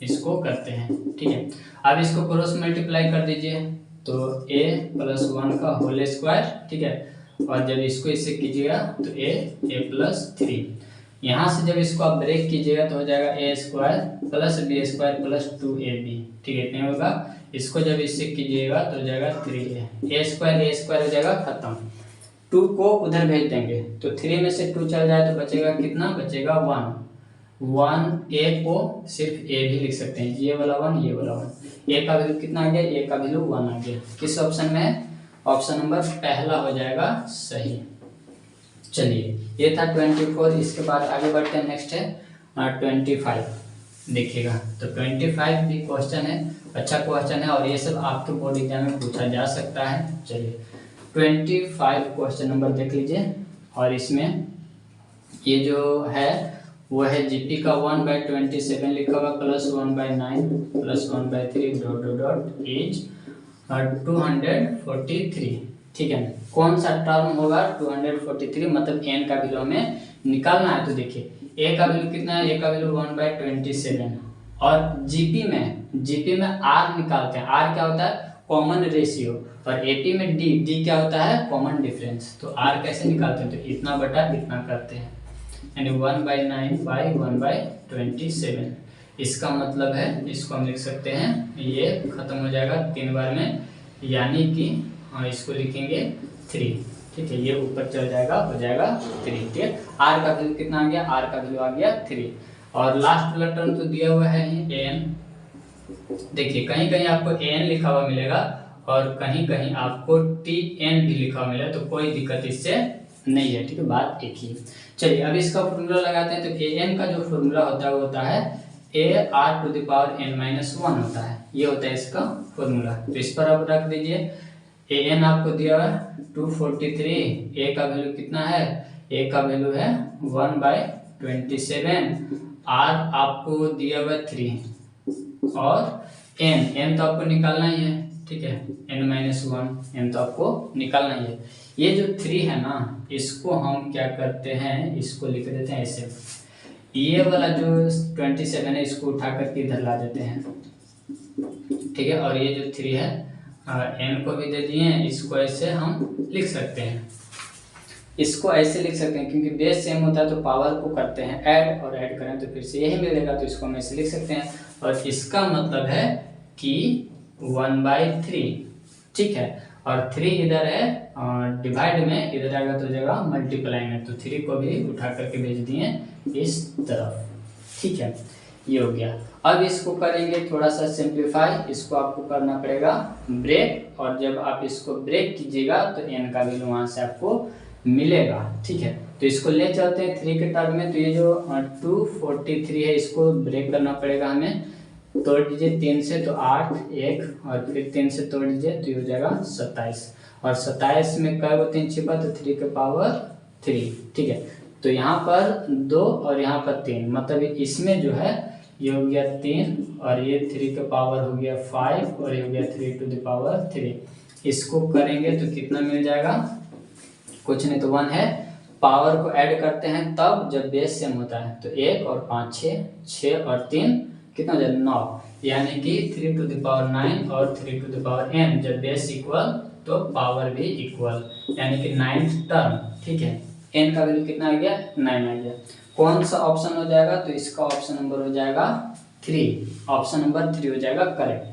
इसको करते हैं। ठीक है, अब इसको क्रॉस मल्टीप्लाई कर दीजिए, तो a+1 का होल स्क्वायर। ठीक है, और जब इसको इससे कीजिएगा तो a+3, यहाँ से जब इसको आप ब्रेक कीजिएगा तो हो जाएगा a² + b² + 2ab। ठीक है, इतने होगा। इसको जब इससे कीजिएगा तो हो जाएगा 3a, a² हो जाएगा खत्म। 2 को उधर भेज देंगे, तो 3 में से 2 चल जाए तो बचेगा कितना, बचेगा 1। a को सिर्फ a भी लिख सकते हैं, ये वाला 1, ये वाला 1। a का वैल्यू कितना आ गया, a का वैल्यू 1 आ गया। किस ऑप्शन में है, ऑप्शन नंबर पहला हो जाएगा सही। चलिए ये था 24। इसके बाद आगे बढ़ते हैं, नेक्स्ट है 25। देखिएगा तो 25 भी क्वेश्चन है, अच्छा क्वेश्चन है और ये सब आपके बोर्ड एग्जाम में पूछा जा सकता है। चलिए 25 क्वेश्चन नंबर देख लीजिए, और इसमें ये जो है वो है जीपी का 1/27 लिखा हुआ plus 1/9 plus 1/3 dot dot dot is 243। ठीक है, कौन सा टर्म होगा 243, मतलब एन का वैल्यू हमें निकालना है। तो देखिए ए का वैल्यू कितना है, ए का वैल्यू 1/27 और जीपी में आर निकालते हैं। आर क्या होता है, कॉमन रेशियो, और एपी में डी क्या होता है, कॉमन डिफरेंस। तो आर कैसे निकालते हैं, तो इतना बटा इतना करते हैं, यानी 1/9/1/27। इसका मतलब है, इसको हम लिख सकते हैं, ये खत्म हो जाएगा 3 बार में, यानी कि इसको लिखेंगे 3। ठीक है, ये ऊपर चल जाएगा, हो जाएगा 3। ठीक है, आर का वैल्यू कितना आ गया, आर का वैल्यू आ गया 3। और लास्ट वाला टर्म तो दिया हुआ है एन। देखिए कहीं कहीं आपको एन लिखा हुआ मिलेगा और कहीं कहीं आपको टी एन भी लिखा हुआ मिलेगा, तो कोई दिक्कत इससे नहीं है। ठीक है, बात एक ही। चलिए अब इसका फॉर्मूला लगाते हैं। तो ए एन का जो फॉर्मूला होता है वो होता है a r to the power n-1 होता है, ये होता है इसका फॉर्मूला। तो इस पर अब रख दीजिए, ए एन आपको दिया हुआ है 243, ए का वैल्यू कितना है, ए का वैल्यू है 1/27, आर आपको दिया हुआ 3 और एन तो आपको निकालना ही है। ठीक है, n-1 एन तो आपको निकालना ही है। ये जो 3 है ना, इसको हम क्या करते हैं, इसको लिख देते हैं ऐसे। ये वाला जो 27 है इसको उठा करके इधर ला देते हैं। ठीक है, और ये जो 3 है एन को भी दे दिए, इसको ऐसे हम लिख सकते हैं, इसको ऐसे लिख सकते हैं, क्योंकि बेस सेम होता है तो पावर को करते हैं ऐड, और ऐड करें तो फिर से यही मिलेगा, तो इसको हम ऐसे लिख सकते हैं। और इसका मतलब है कि 1/3। ठीक है, और 3 इधर है डिवाइड में, इधर आएगा तो जगह मल्टीप्लाई में, तो 3 को भी उठा करके भेज दिए इस तरफ। ठीक है, ये हो गया। अब इसको करेंगे थोड़ा सा सिंप्लीफाई, इसको आपको करना पड़ेगा ब्रेक, और जब आप इसको ब्रेक कीजिएगा तो एन का वैल्यू वहाँ से आपको मिलेगा। ठीक है, तो इसको ले चलते हैं 3 के टर्म में। तो ये जो 243 है इसको ब्रेक करना पड़ेगा हमें। तोड़ दीजिए 3 से तो 8, 1 और फिर 3 से तोड़ दीजिए तो ये हो जाएगा 27, और 27 में कई गो 3 छिपा तो 3 के पावर 3। ठीक है, तो यहाँ पर 2 और यहाँ पर 3, मतलब इसमें जो है ये हो गया 3 और ये 3 के पावर हो गया 5 और ये हो गया 3 टू द पावर 3। इसको करेंगे तो कितना मिल जाएगा, कुछ नहीं तो 1 है। पावर को ऐड करते हैं तब जब बेस सेम होता है, तो 1 और 5 6 और 3 कितना हो जाएगा 9, यानी कि 3 टू द पावर 9 और 3 टू द पावर n, जब बेस इक्वल तो पावर भी इक्वल, यानी कि 9th टर्म। ठीक है, n का वैल्यू कितना आ गया, 9 आ गया। कौन सा ऑप्शन हो जाएगा, तो इसका ऑप्शन नंबर हो जाएगा 3, ऑप्शन नंबर 3 हो जाएगा करेक्ट।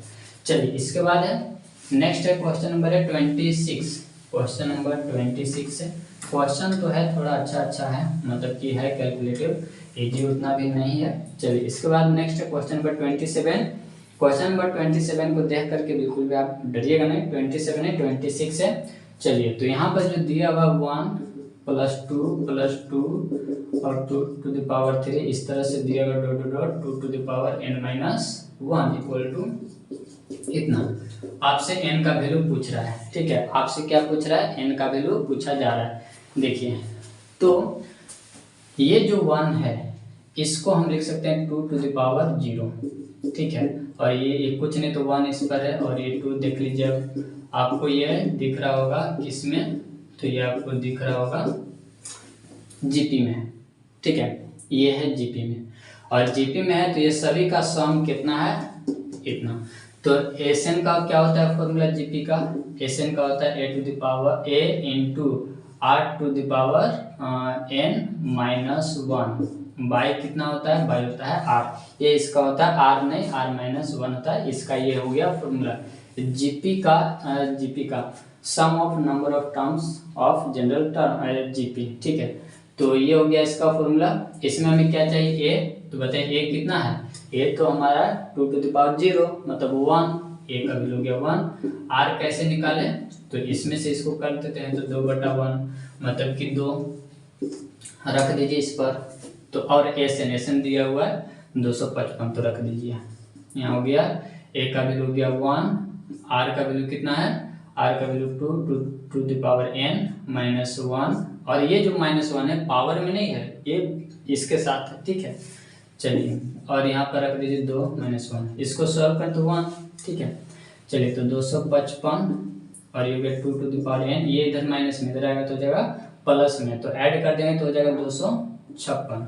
चलिए इसके बाद है नेक्स्ट है क्वेश्चन नंबर है 26। क्वेश्चन नंबर 26 है, क्वेश्चन तो है थोड़ा अच्छा है, मतलब कि है कैलकुलेटिव, इजी उतना भी नहीं है। चलिए इसके बाद नेक्स्ट है क्वेश्चन नंबर 27। क्वेश्चन नंबर 27 को देख करके बिल्कुल भी आप डरिएगा नहीं, 27 है 26 है। चलिए तो यहाँ पर जो दिया हुआ 1 + 2 और 2 टू द पावर 3, इस तरह से दिया हुआ dot dot 2 to the power n-1 equal to इतना। आपसे n का वैल्यू पूछ रहा है। ठीक है, आपसे क्या पूछ रहा है, n का वैल्यू पूछा जा रहा है। देखिए तो ये जो 1 है इसको हम लिख सकते हैं 2 टू द पावर 0। ठीक है, और ये कुछ नहीं तो 1 इस पर है, और ये 2 देख लीजिए, अब आपको ये दिख रहा होगा किसमें, तो ये आपको दिख रहा होगा जीपी में। ठीक है, ये है जीपी में, और जीपी में है तो ये सभी का सम कितना है, इतना। तो एसएन का क्या होता है फॉर्मूला जीपी का, एसएन का होता है a to the power a into r to the power n-1 by कितना होता है, बाई होता है r। ये इसका होता है r नहीं, r-1 होता है, इसका ये हो गया फॉर्मूला। जीपी का sum of number of terms of general term GP. ठीक है, तो ये हो गया इसका फॉर्मूला। इसमें हमें क्या चाहिए, a, तो बताइए a कितना है, a तो हमारा 2 टू द पावर 0 मतलब 1, a का वैल्यू हो गया 1। r कैसे निकाले, तो इसमें से इसको कर देते हैं तो 2/1 मतलब कि 2, रख दीजिए इस पर। तो और एस एन दिया हुआ है 255, तो रख दीजिए। यहाँ हो गया ए का वैल्यू हो गया 1, आर का वैल्यू कितना है, आर का value 2 to the power n minus 1, और ये जो -1 है पावर में नहीं है, ये इसके साथ है, ठीक है। चलिए और यहाँ पर रख दीजिए 2 - 1, इसको सॉल्व करें तो 1, ठीक है। चलिए तो 255 और ये हो गया 2 टू द पावर n, ये इधर माइनस में इधर आएगा तो हो जाएगा प्लस में, तो ऐड कर देंगे तो हो जाएगा 256।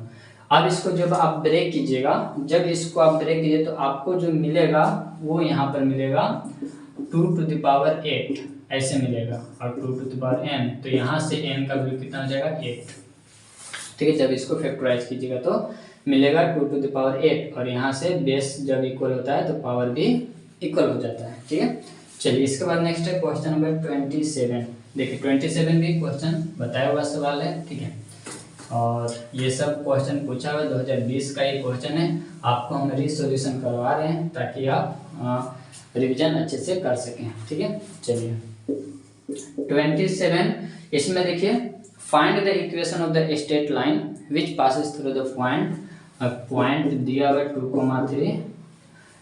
अब इसको जब आप ब्रेक कीजिएगा, जब इसको आप ब्रेक कीजिए तो आपको जो मिलेगा वो यहाँ पर मिलेगा 2 टू द पावर 8 ऐसे मिलेगा, और 2 टू द पावर n, तो यहाँ से n का वैल्यू कितना हो जाएगा 8, ठीक है। जब इसको फैक्टराइज कीजिएगा तो मिलेगा 2 टू द पावर 8, और यहाँ से बेस जब इक्वल होता है तो पावर भी इक्वल हो जाता है, ठीक है। चलिए इसके बाद नेक्स्ट है क्वेश्चन नंबर 27। देखिए 27 भी क्वेश्चन बताया हुआ सवाल है, ठीक है। और ये सब क्वेश्चन पूछा हुआ 2020 का ये क्वेश्चन है, आपको हम रीसोल्यूशन करवा रहे हैं ताकि आप रिवीजन अच्छे से कर सकें, ठीक है। चलिए 27, इसमें देखिए find the equation of the straight line which passes through the point दिया हुआ 2,3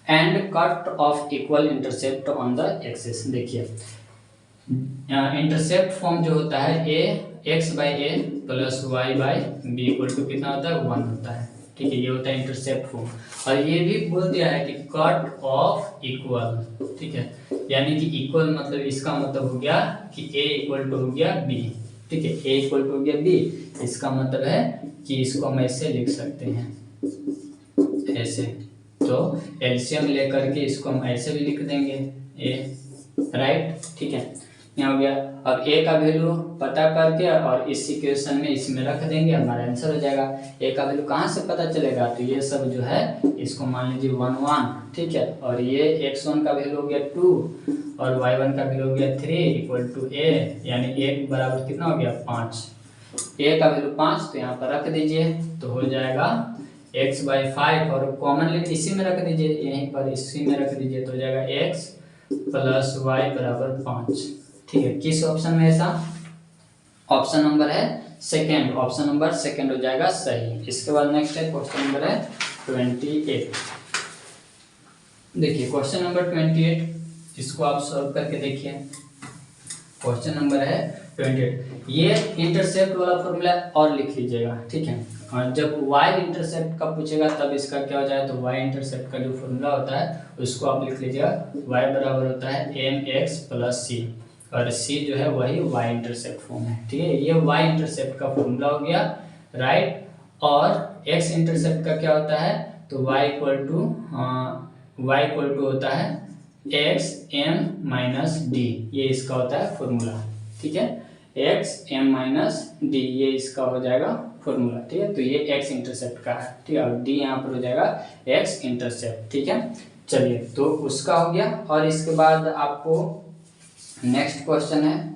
and cut off equal intercept on the axis. देखिए इंटरसेप्ट फॉर्म जो होता है x/a plus y/b equal to कितना होता है 1 होता है, ठीक है। ये होता है इंटरसेप्ट फॉर्म, और ये भी बोल दिया है कि कट ऑफ इक्वल, ठीक है। यानी कि इक्वल मतलब इसका मतलब हो गया कि a इक्वल टू हो गया b, ठीक है। a इक्वल टू हो गया b, इसका मतलब है कि इसको हम ऐसे लिख सकते हैं, ऐसे। तो एलसीएम लेकर के इसको हम ऐसे भी लिख देंगे a, राइट, ठीक है। यहाँ हो गया। अब a का वैल्यू पता करके और इस इक्वेशन में इसमें रख देंगे, हमारा आंसर हो जाएगा। a का वैल्यू कहाँ से पता चलेगा, तो ये सब जो है इसको मान लीजिए 1 1, ठीक है। और ये x1 का वैल्यू हो गया 2 और y1 का वैल्यू हो गया 3 इक्वल टू a, यानी a बराबर कितना हो गया 5। a का वैल्यू 5 तो यहाँ पर रख दीजिए, तो हो जाएगा x/5, और कॉमन लेके इसी में रख दीजिए, यहीं पर इसी में रख दीजिए, तो हो जाएगा x प्लस वाई बराबर 5, ठीक है। किस ऑप्शन में ऐसा, ऑप्शन नंबर है सेकेंड, ऑप्शन नंबर सेकेंड हो जाएगा सही। इसके बाद नेक्स्ट है क्वेश्चन नंबर है 28। देखिए क्वेश्चन नंबर 28, इसको आप सॉल्व करके देखिए। क्वेश्चन नंबर है 28, ये इंटरसेप्ट वाला फॉर्मूला और लिख लीजिएगा, ठीक है। और जब y इंटरसेप्ट का पूछेगा तब इसका क्या हो जाए, तो y इंटरसेप्ट का जो फॉर्मूला होता है उसको आप लिख लीजिएगा, y बराबर होता है mx प्लस c, और c जो है वही y इंटरसेप्ट फॉर्म है, ठीक है। ये y इंटरसेप्ट का फॉर्मूला हो गया, राइट। और x इंटरसेप्ट का क्या होता है, तो y इक्वल टू होता है x m माइनस डी, ये इसका होता है फॉर्मूला, ठीक है। x m माइनस डी ये इसका हो जाएगा फॉर्मूला, ठीक है। तो ये x इंटरसेप्ट का है, ठीक है, और d यहाँ पर हो जाएगा x इंटरसेप्ट, ठीक है। चलिए तो उसका हो गया। और इसके बाद आपको नेक्स्ट क्वेश्चन है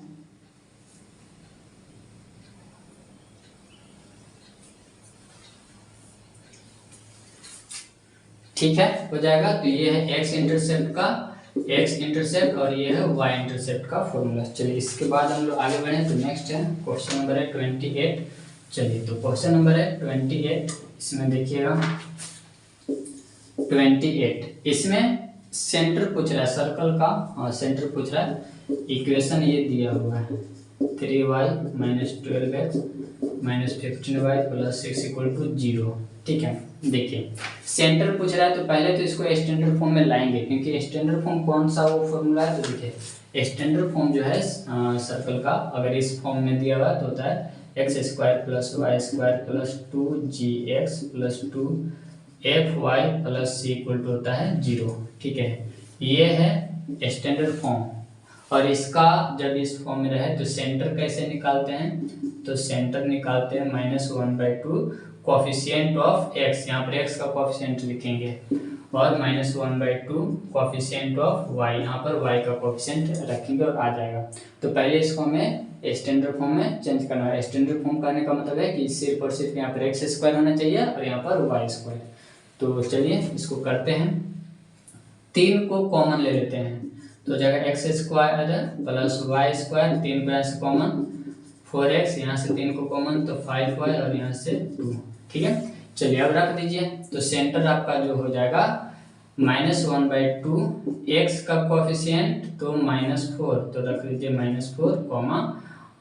ठीक है, हो जाएगा। तो ये है x इंटरसेप्ट का x इंटरसेप्ट और ये है y इंटरसेप्ट का फॉर्मूला। चलिए इसके बाद हम लोग आगे बढ़े, तो नेक्स्ट है क्वेश्चन नंबर है 28। चलिए तो क्वेश्चन नंबर है 28, इसमें देखिएगा 28, इसमें सेंटर पूछ रहा है, सर्कल का सेंटर पूछ रहा है। इक्वेशन ये दिया हुआ है 3y - 12x - 15y + 6 = 0, ठीक है। देखिए सेंटर पूछ रहा है तो पहले तो इसको स्टैंडर्ड फॉर्म में लाएंगे, क्योंकि स्टैंडर्ड फॉर्म कौन सा वो फॉर्मूला है, तो देखिए स्टैंडर्ड फॉर्म जो है सर्कल का अगर इस फॉर्म में दिया हुआ तो होता है x² + y² + 2gx + 2fy + c = होता है 0, ठीक है। ये है स्टैंडर्ड फॉर्म, और इसका जब इस फॉर्म में रहे तो सेंटर कैसे निकालते हैं, तो सेंटर निकालते हैं -1/2 कोफिशिएंट ऑफ x, यहाँ पर x का कोफिशिएंट लिखेंगे, और -1/2 कोफिशिएंट ऑफ y, यहाँ पर y का कोफिशिएंट रखेंगे और आ जाएगा। तो पहले इसको हमें स्टैंडर्ड फॉर्म में चेंज करना है। स्टैंडर्ड फॉर्म करने का मतलब है कि सिर्फ और सिर्फ यहाँ पर x² होना चाहिए और यहाँ पर y²। तो चलिए इसको करते हैं, 3 को कॉमन ले लेते हैं, तो हो जाएगा x² + y², 3 को यहाँ से कॉमन 4x, यहाँ से 3 को कॉमन तो 5y और यहाँ से 2। ठीक है, चलिए अब रख दीजिए। तो सेंटर आपका जो हो जाएगा -1/2, x का कोफिशिएंट तो -4, तो रख लीजिए -4 कॉमा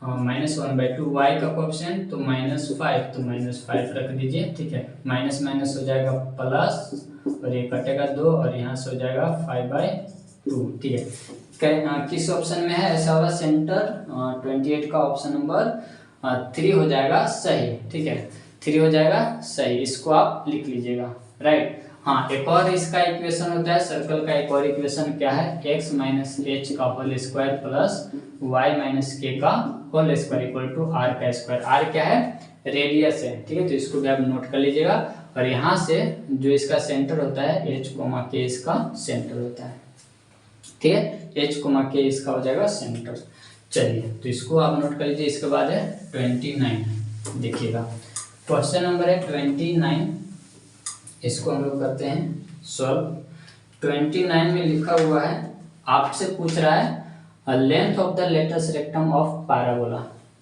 -1/2, y का कोफिशिएंट तो -5, तो -5 रख दीजिए। ठीक है, माइनस माइनस हो जाएगा प्लस और ये कटेगा 2 और यहाँ से हो जाएगा 5/2। ठीक है, किस ऑप्शन में है ऐसा होगा? सेंटर 28 का ऑप्शन नंबर 3 हो जाएगा सही। ठीक है, 3 हो जाएगा सही, इसको आप लिख लीजिएगा। राइट, हाँ, एक और इसका इक्वेशन होता है सर्कल का। एक और इक्वेशन क्या है? x माइनस एच का whole square plus y minus k का whole square equal to r का स्क्वायर। r क्या है? रेडियस है। ठीक है, तो इसको भी आप नोट कर लीजिएगा। और यहाँ से जो इसका सेंटर होता है h, k इसका सेंटर होता है। ठीक है, h, k इसका हो जाएगा सेंटर। चलिए, तो इसको आप नोट कर लीजिए। इसके बाद है 29, देखिएगा क्वेश्चन नंबर है 29। इसको हम लोग करते हैं सॉल्व। 29 में लिखा हुआ है, आपसे पूछ रहा है length of the latus rectum of parabola.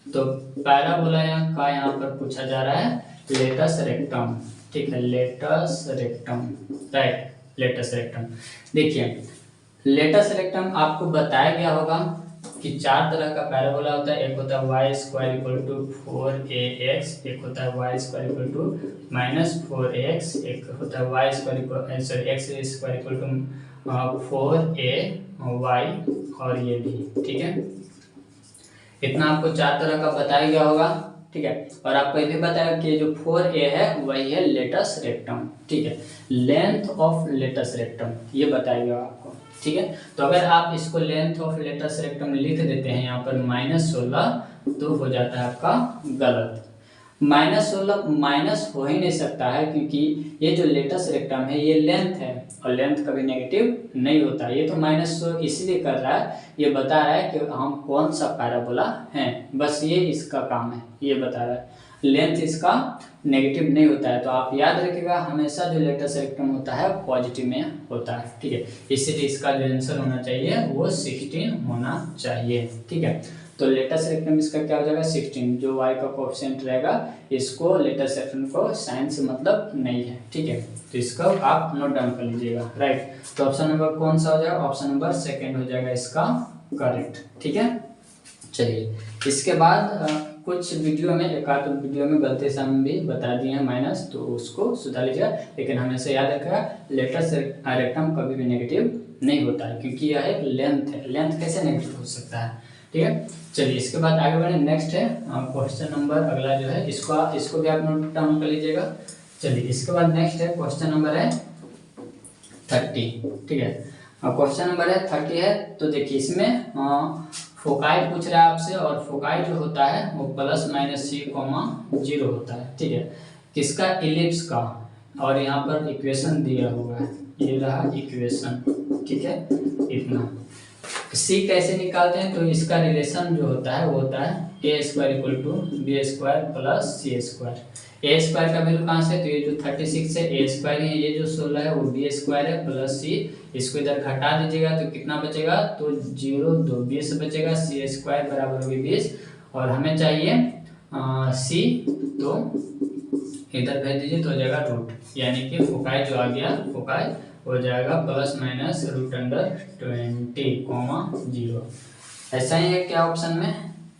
तो पैराबोला का यहाँ पर पूछा जा रहा है लेटेस्ट रेक्टम। ठीक है, latus rectum, right, latus rectum. देखिए, लेटेस्ट रेक्टम आपको बताया गया होगा कि 4 तरह का पैराबोला होता है। एक होता है y square equal to 4ax, एक होता है y square equal to -4x, एक होता है y square equal x square equal to 4ay और ये भी। ठीक है, इतना आपको 4 तरह का बताया गया होगा। ठीक है, और आपको ये भी बताया कि जो 4a है वही है लेटेस्ट रेक्टम। ठीक है, लेंथ ऑफ लेटेस्ट रेक्टम ये बताया गया आपको। ठीक है, तो अगर आप इसको लेंथ ऑफ लेटेस्ट रेक्टम लिख देते हैं यहाँ पर -16, तो हो जाता है आपका गलत। -16 माइनस हो ही नहीं सकता है, क्योंकि ये जो लेटेस्ट रेक्टम है ये लेंथ है और लेंथ कभी नेगेटिव नहीं होता। ये तो -16 इसलिए कर रहा है, ये बता रहा है कि हम कौन सा पैराबोला हैं, बस ये इसका काम है, ये बता रहा है। लेंथ इसका नेगेटिव नहीं होता है। तो आप याद रखिएगा, हमेशा जो लेटेस्ट रेक्टम होता है पॉजिटिव में होता है। ठीक है, इसलिए इसका जो आंसर होना चाहिए वो 16 होना चाहिए। ठीक है, तो लेटेस्ट रेक्टम इसका क्या हो जाएगा? 16। जो y का कोएफिशिएंट रहेगा, इसको लेटेस्ट रेक्टम को साइन से मतलब नहीं है। ठीक है, तो इसका आप नोट डाउन कर लीजिएगा। राइट, तो ऑप्शन नंबर कौन सा हो जाएगा? ऑप्शन नंबर 2 हो जाएगा इसका करेक्ट। ठीक है, चलिए इसके बाद कुछ वीडियो में, एक आध वीडियो में गलती से हम भी बता दिए हैं माइनस, तो उसको सुधार लीजिएगा। लेकिन हमेशा याद रखिएगा, लेटेस्ट रेक्टम कभी भी नेगेटिव नहीं होता है, क्योंकि यह एक लेंथ है। लेंथ कैसे नेगेटिव हो सकता है? ठीक है, चलिए इसके बाद आगे बढ़े। नेक्स्ट है क्वेश्चन नंबर अगला जो है, इसको भी आप नोट डाउन कर लीजिएगा। चलिए इसके बाद नेक्स्ट है क्वेश्चन नंबर है 30। ठीक है, क्वेश्चन नंबर है 30 है। तो देखिए इसमें फोकाई पूछ रहा है आपसे, और फोकाई जो होता है वो +-c, 0 होता है। ठीक है, किसका? इलिप्स का। और यहाँ पर इक्वेशन दिया हुआ है, ये रहा इक्वेशन। ठीक है, इतना c कैसे निकालते हैं? तो इसका रिलेशन जो होता है वो होता है a² = b² + c²। a² का वैल्यू कहाँ से? तो ये जो 36 है a² है, ये जो 16 है वो b² है प्लस c। इसको इधर घटा दीजिएगा तो कितना बचेगा? तो 0 2 20 बचेगा। c² बराबर होगी 20 और हमें चाहिए c, तो इधर भेज दीजिए तो हो जाएगा रूट, यानी कि फोकाई जो आ गया, फोकाई हो जाएगा ±√20, 0। ऐसा ही है क्या ऑप्शन में?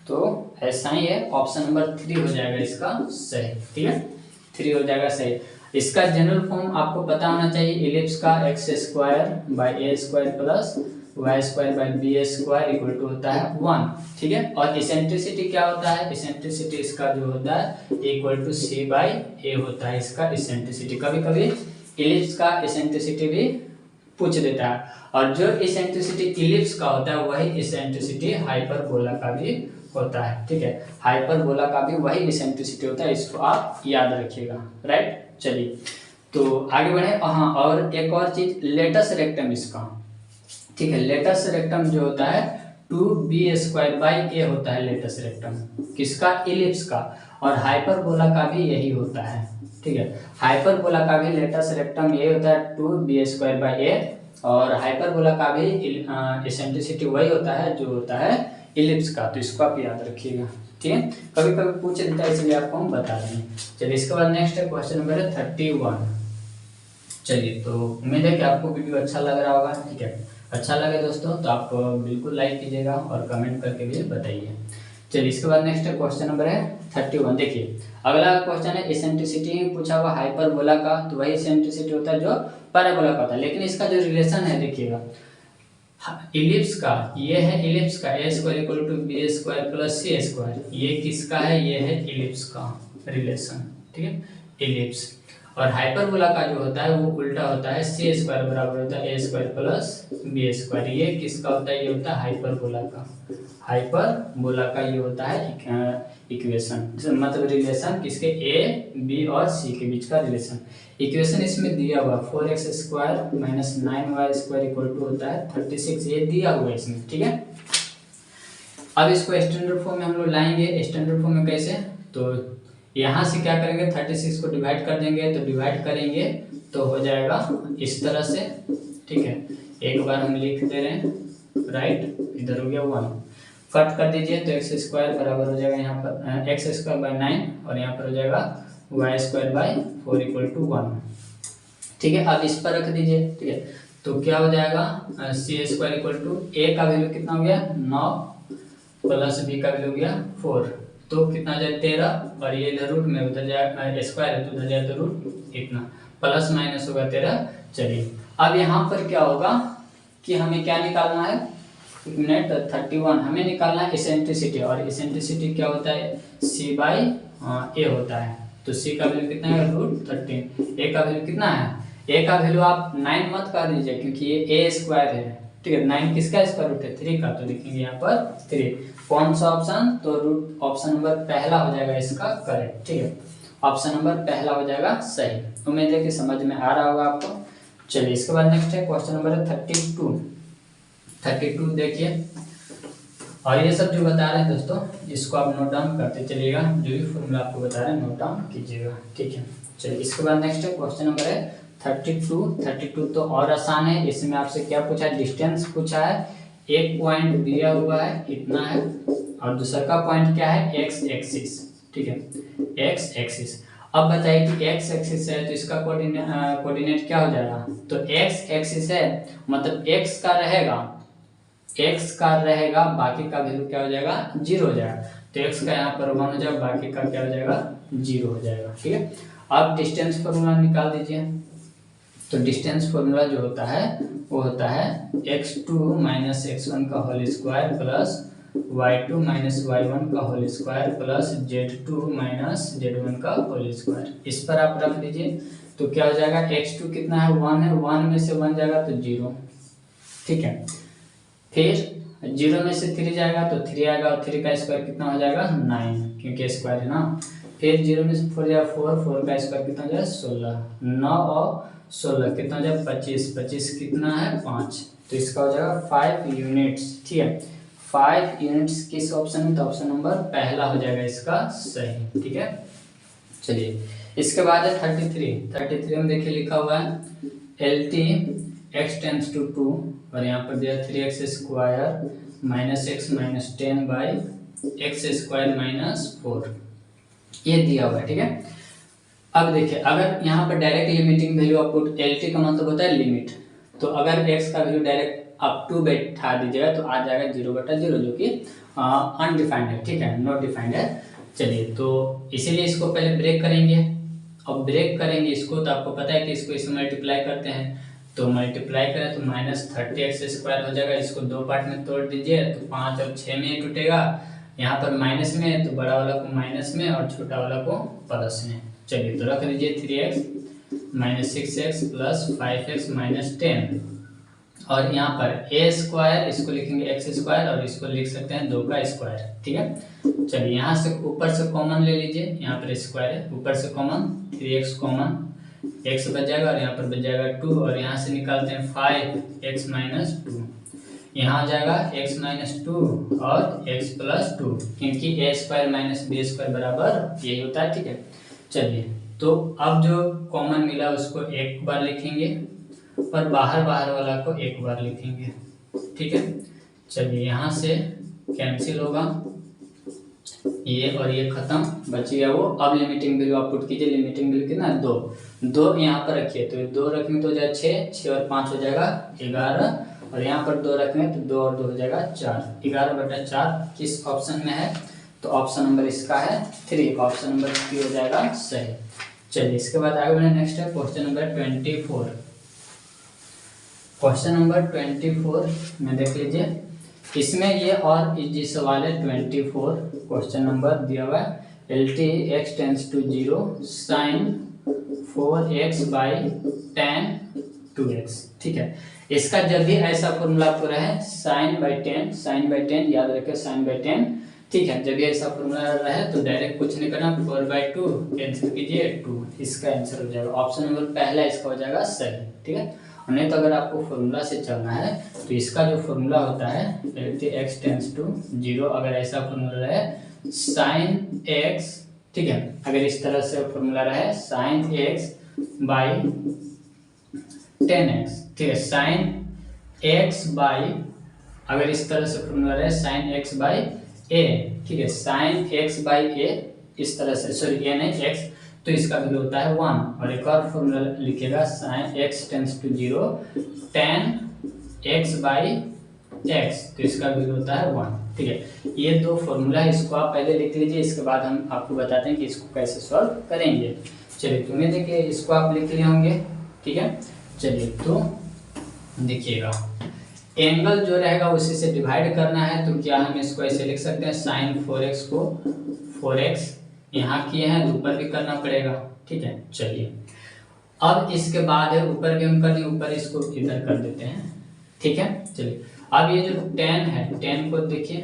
तो ऐसा ही है, ऑप्शन नंबर 3 हो जाएगा इसका सही। ठीक है, 3 हो जाएगा सही। इसका जनरल फॉर्म आपको पता होना चाहिए, इलिप्स का x² / a² plus y² / b² equal to होता है 1। ठीक है, और इसेंट्रिसिटी क्या होता है? इसेंट्रिसिटी इसका जो होता है इक्वल टू c/a होता है इसका इसेंट्रिसिटी। कभी कभी इलिप्स का इसेंट्रिसिटी भी पूछ देता है, और जो इसेंट्रिसिटी इलिप्स का होता है वही इसेंट्रिसिटी हाइपरबोला का भी होता है। ठीक है, हाइपरबोला का भी वही इसेंट्रिसिटी होता है, इसको आप याद रखिएगा। राइट, चलिए तो आगे बढ़े। हाँ, और एक और चीज, लेटेस्ट रेक्टम इसका। ठीक है, लेटेस्ट रेक्टम जो होता है 2b² होता है लेटेस्ट रेक्टम, किसका? इलिप्स का। और हाइपरबोला का भी यही होता है। ठीक है, हाइपरबोला का भी लेटेस्ट रेक्टम यही होता है 2b² और हाइपरबोला का भी इसेंट्रिसिटी वही होता है जो होता है इलिप्स का। तो इसको आप याद रखिएगा। ठीक है, कभी कभी पूछ देता है इसलिए आपको हम बता रहे हैं। चलिए इसके बाद नेक्स्ट है क्वेश्चन नंबर 31। चलिए तो उम्मीद है कि आपको वीडियो अच्छा लग रहा होगा। ठीक है, अच्छा लगे दोस्तों तो आप बिल्कुल लाइक कीजिएगा और कमेंट करके भी बताइए। चलिए इसके बाद नेक्स्ट क्वेश्चन नंबर है 31। देखिए अगला क्वेश्चन है इसेंट्रिसिटी पूछा हुआ हाइपरबोला का, तो वही इसेंट्रिसिटी होता है जो पैराबोला का होता है, लेकिन इसका जो रिलेशन है देखिएगा इलिप्स का, ये है इलिप्स का a square equal to b square plus c square, ये किसका है, ये है इलिप्स का रिलेशन। ठीक है, इलिप्स। और हाइपरबोला का जो होता है वो उल्टा होता है, सी स्क्वायर बराबर होता है ए स्क्वायर प्लस बी स्क्वायर, ये किसका होता है, ये होता है हाइपरबोला का। हाइपरबोला का ये होता है इक्वेशन, मतलब रिलेशन किसके, ए बी और सी के बीच का रिलेशन। इक्वेशन इसमें दिया हुआ 4x square minus 9y square equal to होता है 36, ये दिया हुआ है इसमें। ठीक है, अब इसको स्टैंडर्ड फॉर्म में हम लोग लाएंगे। स्टैंडर्ड फॉर्म में कैसे, तो यहाँ से क्या करेंगे 36 को डिवाइड कर देंगे, तो डिवाइड करेंगे तो हो जाएगा इस तरह से। ठीक है, एक बार हम लिख दे रहे हैं, राइट, इधर हो गया 1, कट कर दीजिए तो एक्स स्क्वायर बराबर हो जाएगा यहाँ पर एक्स स्क्वायर बाय 9 और यहाँ पर हो जाएगा y square by 4 equal to 1। ठीक है, अब इस पर रख दीजिए। ठीक है, तो क्या हो जाएगा सी स्क्वायर इक्वल टू ए का वैल्यू कितना हो गया 9 प्लस बी का वैल्यू हो गया 4, तो कितना जाए 13, और ये इधर रूट में उधर जाए स्क्वायर है तो उधर जाए तो रूट इतना, प्लस माइनस होगा 13। चलिए अब यहाँ पर क्या होगा कि हमें क्या निकालना है, मिनट 31 हमें निकालना है इसेंट्रिसिटी, और इसेंट्रिसिटी क्या होता है c बाई ए होता है, तो c का वैल्यू कितना है √13, a का वैल्यू कितना है, a का वैल्यू आप 9 मत कर दीजिए क्योंकि ये a स्क्वायर है। ठीक है, 9 किसका स्क्वायर रूट है 3 का, तो लिखेंगे यहाँ पर 3। कौन सा ऑप्शन, तो रूट ऑप्शन नंबर पहला हो जाएगा इसका करेक्ट। ठीक है, ऑप्शन नंबर पहला हो जाएगा सही। उम्मीद है कि समझ में आ रहा होगा आपको। चलिए इसके बाद नेक्स्ट है क्वेश्चन नंबर 32 देखिए, और ये सब जो बता रहे हैं दोस्तों इसको आप नोट डाउन करते चलिएगा, जो भी फॉर्मूला आपको बता रहे हैं नोट डाउन कीजिएगा। ठीक है, चलिए इसके बाद नेक्स्ट है क्वेश्चन नंबर है 32 तो और आसान है। इसमें आपसे क्या पूछा है, डिस्टेंस पूछा है, एक पॉइंट दिया हुआ है इतना है और दूसरा का पॉइंट क्या है एक्स एक्सिस। ठीक है, एक्स एक्सिस। अब बताइए कि एक्स एक्सिस है तो इसका कोऑर्डिनेट क्या हो जाएगा, तो एक्स एक्सिस है मतलब एक्स का रहेगा बाकी का वैल्यू क्या हो जाएगा 0 हो जाएगा, तो एक्स का यहाँ पर 1 हो जाएगा बाकी का क्या हो जाएगा 0 हो जाएगा। ठीक है, अब डिस्टेंस फॉर्मूला निकाल दीजिए, तो डिस्टेंस फॉर्मूला जो होता है वो होता है x2 माइनस x1 का whole square plus y2 minus y1 का whole square plus z2 minus z1 का होल स्क्वायर। इस पर आप रख दीजिए तो क्या हो जाएगा x2 कितना है 1 है, 1 में से 1 जाएगा तो 0। ठीक है, फिर 0 में से 3 जाएगा तो 3 आएगा और 3 का स्क्वायर कितना हो जाएगा 9 क्योंकि स्क्वायर है ना। फिर 0 में से 4 जाएगा 4 का स्क्वायर कितना हो जाएगा 16, 9 और 16 कितना हो जाएगा 25 कितना है 5, तो इसका हो जाएगा 5 यूनिट्स। ठीक है, 5 यूनिट्स किस ऑप्शन में, तो ऑप्शन नंबर पहला हो जाएगा इसका सही। ठीक है, चलिए इसके बाद है 33 में देखिए लिखा हुआ है LT x टेंस टू 2 और यहाँ पर दिया 3x square minus x minus 10 by x square minus 4, ये दिया हुआ है। ठीक है, अब देखिए अगर यहाँ पर डायरेक्ट लिमिटिंग वैल्यू आपको LT का मतलब होता है लिमिट, तो अगर x का वैल्यू डायरेक्ट अप टू बैठा दीजिएगा तो आ जाएगा 0/0 जो कि अनडिफाइंड है। ठीक है, नॉट डिफाइंड है। चलिए तो इसीलिए इसको पहले ब्रेक करेंगे, अब ब्रेक करेंगे इसको तो आपको पता है कि इसको इससे मल्टीप्लाई करते हैं, तो मल्टीप्लाई करें तो माइनस 30x स्क्वायर हो जाएगा। इसको 2 पार्ट में तोड़ दीजिए तो 5 और 6 में टूटेगा, यहाँ पर माइनस में तो बड़ा वाला को माइनस में और छोटा वाला को प्लस में। चलिए तो रख दीजिए 3x minus 6x plus 5x minus 10, और यहाँ पर a स्क्वायर इसको लिखेंगे x स्क्वायर और इसको लिख सकते हैं 2 का स्क्वायर। ठीक है, चलिए यहाँ से ऊपर से कॉमन ले लीजिए, यहाँ पर स्क्वायर है ऊपर से कॉमन 3x कॉमन, x बच जाएगा और यहाँ पर बच जाएगा 2, और यहाँ से निकालते हैं 5x माइनस 2, यहाँ आ जाएगा x माइनस 2 और x प्लस 2 क्योंकि a square minus b square बराबर यही होता है। ठीक है, चलिए तो अब जो कॉमन मिला उसको एक बार लिखेंगे और बाहर वाला को एक बार लिखेंगे। ठीक है, चलिए यहाँ से कैंसिल होगा ये और ये खत्म, बच गया वो। अब लिमिटिंग वैल्यू आप पुट कीजिए। लिमिटिंग वैल्यू कितना, 2। 2 यहाँ पर रखिए तो 2 रखेंगे तो हो जाएगा 6, 6 और 5 हो जाएगा 11, और यहाँ पर 2 रखेंगे तो 2 और 2 हो जाएगा 4। 11/4 किस ऑप्शन में है, तो ऑप्शन नंबर इसका है 3। ऑप्शन नंबर 3 हो जाएगा सही। चलिए इसके बाद आगे बढ़े। नेक्स्ट है क्वेश्चन नंबर 24। क्वेश्चन नंबर 24 में देख लीजिए, इसमें ये और इजी सवाल है। 24 क्वेश्चन नंबर दिया हुआ है, LT x टेंस टू 0 साइन 4x/tan 2x। ठीक है, इसका जब भी ऐसा फॉर्मूला आपको रहे sin/tan याद रखें, sin/tan। ठीक है, जब भी ऐसा फॉर्मूला रहे तो डायरेक्ट कुछ नहीं करना, 4/2 कैंसिल कीजिए 2, इसका आंसर हो जाएगा ऑप्शन नंबर पहला, इसका हो जाएगा सही। ठीक है, नहीं तो अगर आपको फॉर्मूला से चलना है तो इसका जो फॉर्मूला होता है x टेंस टू 0, अगर ऐसा फॉर्मूला रहे sin x, ठीक है, अगर इस तरह से फॉर्मूला रहे sin x/tan x, ठीक है, sin x बाई, अगर इस तरह से फॉर्मूला रहे sin x/a, ठीक है, sin x/a इस तरह से, सॉरी a नहीं x, तो इसका वैल्यू होता है 1। और एक और फॉर्मूला लिखिएगा sin x tends to 0 tan x/x, तो इसका वैल्यू होता है 1। ठीक है, ये 2 फॉर्मूला है, इसको आप पहले लिख लीजिए, इसके बाद हम आपको बताते हैं कि इसको कैसे सॉल्व करेंगे। चलिए तो उम्मीद है कि इसको आप लिख लिए होंगे। ठीक है, चलिए तो देखिएगा, एंगल जो रहेगा उसी से डिवाइड करना है, तो क्या हम इसको ऐसे लिख सकते हैं, sin 4x को 4x यहाँ किए हैं तो ऊपर भी करना पड़ेगा। ठीक है, चलिए अब इसके बाद है ऊपर भी हम कर दें, ऊपर इसको इधर कर देते हैं। ठीक है, चलिए अब ये जो tan है, tan को देखिए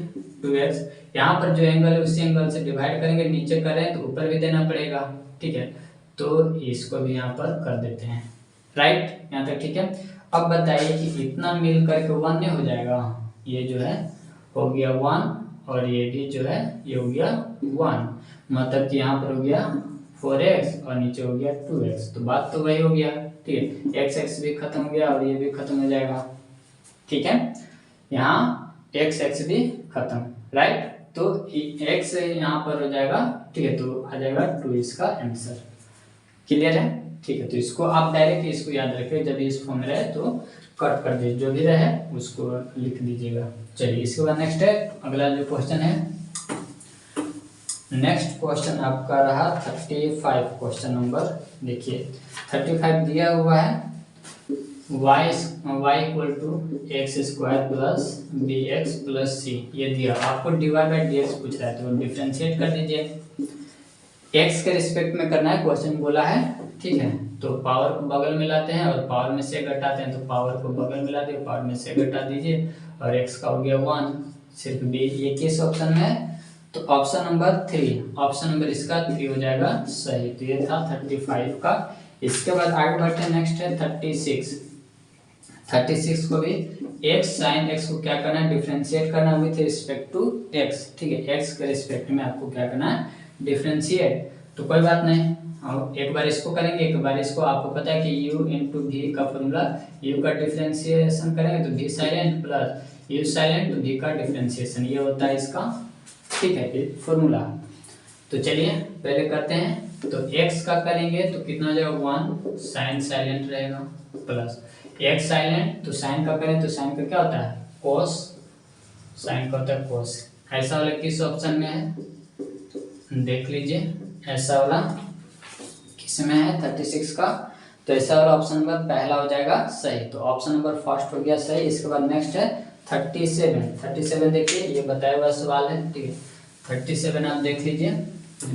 2x, यहाँ पर जो एंगल है उसी एंगल से डिवाइड करेंगे, नीचे करें तो ऊपर भी देना पड़ेगा। ठीक है, तो इसको भी यहाँ पर कर देते हैं, राइट, यहाँ तक ठीक है। अब बताइए कि इतना मिल करके 1 नहीं हो जाएगा, ये जो है हो गया 1, और ये भी जो है ये हो गया 1, मतलब कि यहाँ पर हो गया 4x और नीचे हो गया 2x, तो बात तो वही हो गया। ठीक है, x भी खत्म हो गया और ये भी खत्म हो जाएगा। ठीक है, यहाँ x भी खत्म, राइट, तो x यहाँ पर हो जाएगा। ठीक है, तो आ जाएगा 2 इसका आंसर। क्लियर है? ठीक है, तो इसको आप डायरेक्ट इसको याद रखिए, जब इस फॉर्म में रहे तो कट कर दीजिए, जो भी रहे उसको लिख दीजिएगा। चलिए इसके बाद नेक्स्ट है अगला जो क्वेश्चन है, नेक्स्ट क्वेश्चन आपका रहा 35 क्वेश्चन नंबर। देखिए 35 दिया हुआ है y equal to x² plus bx plus c, ये दिया आपको dy/dx पूछ रहा है, तो डिफ्रेंशिएट कर दीजिए। x के रिस्पेक्ट में करना है, क्वेश्चन बोला है। ठीक है, तो पावर को बगल में लाते हैं और पावर में से घटाते हैं, तो पावर को बगल में लाते हैं, पावर में से घटा दीजिए, और x का हो गया 1, सिर्फ b। ये किस ऑप्शन में है, तो ऑप्शन नंबर 3, ऑप्शन नंबर इसका 3 हो जाएगा सही। तो ये था 35 का। इसके बाद आगे बढ़ते हैं, नेक्स्ट है 36। 36 को भी x sin x को क्या करना है, डिफरेंशिएट करना विथ रिस्पेक्ट टू x। ठीक है, x के रिस्पेक्ट में आपको क्या करना है, डिफरेंशिएट। तो कोई बात नहीं, एक बार इसको करेंगे, एक बार इसको। आपको पता है कि u इंटू v का फॉर्मूला, u का डिफरेंशिएशन करेंगे तो v silent plus u silent, तो v का डिफरेंशिएशन, ये होता है इसका। ठीक है, फॉर्मूला। तो चलिए पहले करते हैं, तो x का करेंगे तो कितना हो जाएगा 1, साइन साइलेंट रहेगा, प्लस x साइलेंट, तो साइन का करें तो साइन का क्या होता है, कोस, साइन का होता है कोस। ऐसा वाला किस ऑप्शन में है, देख लीजिए, ऐसा वाला किस में है 36 का, तो ऐसा वाला ऑप्शन नंबर पहला हो जाएगा सही। तो ऑप्शन नंबर फर्स्ट हो गया सही। इसके बाद नेक्स्ट है 37 देखिए, ये बताया हुआ सवाल है। ठीक है, 37 आप देख लीजिए,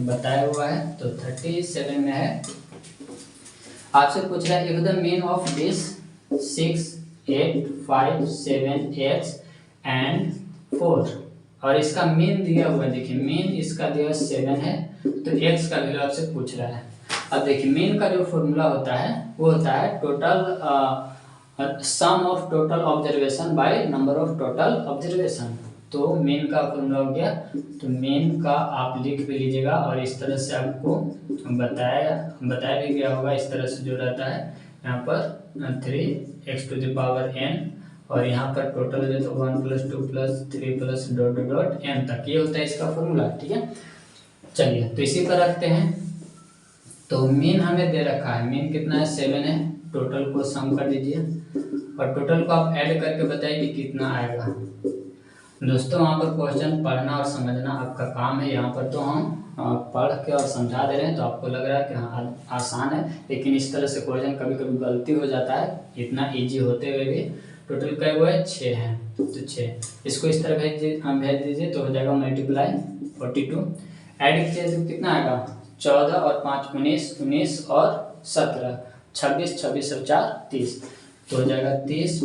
बताया हुआ है। तो 37 में है, आपसे पूछ रहा है if the mean of this 6, 8, 5, 7, x and 4, और इसका मीन दिया हुआ है। देखिए मीन इसका दिया 7 है, तो x का वैल्यू आपसे पूछ रहा है। अब देखिए मीन का जो फॉर्मूला होता है वो होता है total sum of total observation by number of total observation. तो मेन का फॉर्मूला हो गया, तो मेन का आप लिख भी लीजिएगा, और इस तरह से आपको बताया भी गया होगा। इस तरह से जो रहता है यहाँ पर 3x⁴n और यहाँ पर टोटल हो जाए तो 1 + 2 + 3 + डॉट डॉट डॉट n तक, ये होता है इसका फॉर्मूला। ठीक है, चलिए तो इसी पर रखते हैं। तो मीन हमें दे रखा है, मीन कितना है 7 है, टोटल को सम कर दीजिए और टोटल को आप ऐड करके बताइए कि कितना आएगा। दोस्तों वहाँ पर क्वेश्चन पढ़ना और समझना आपका काम है, यहाँ पर तो हम पढ़ के और समझा दे रहे हैं तो आपको लग रहा है कि हाँ आसान है, लेकिन इस तरह से क्वेश्चन कभी कभी गलती हो जाता है, इतना इजी होते हुए भी। टोटल क्या हुआ है 6 है, तो 6 इसको इस तरह भेज दीजिए तो हो जाएगा मल्टीप्लाई 42। ऐड कीजिए तो कितना आएगा 14 और 5 19, 19 और 17 26, 26 और 4 30, तो हो जाएगा 30 +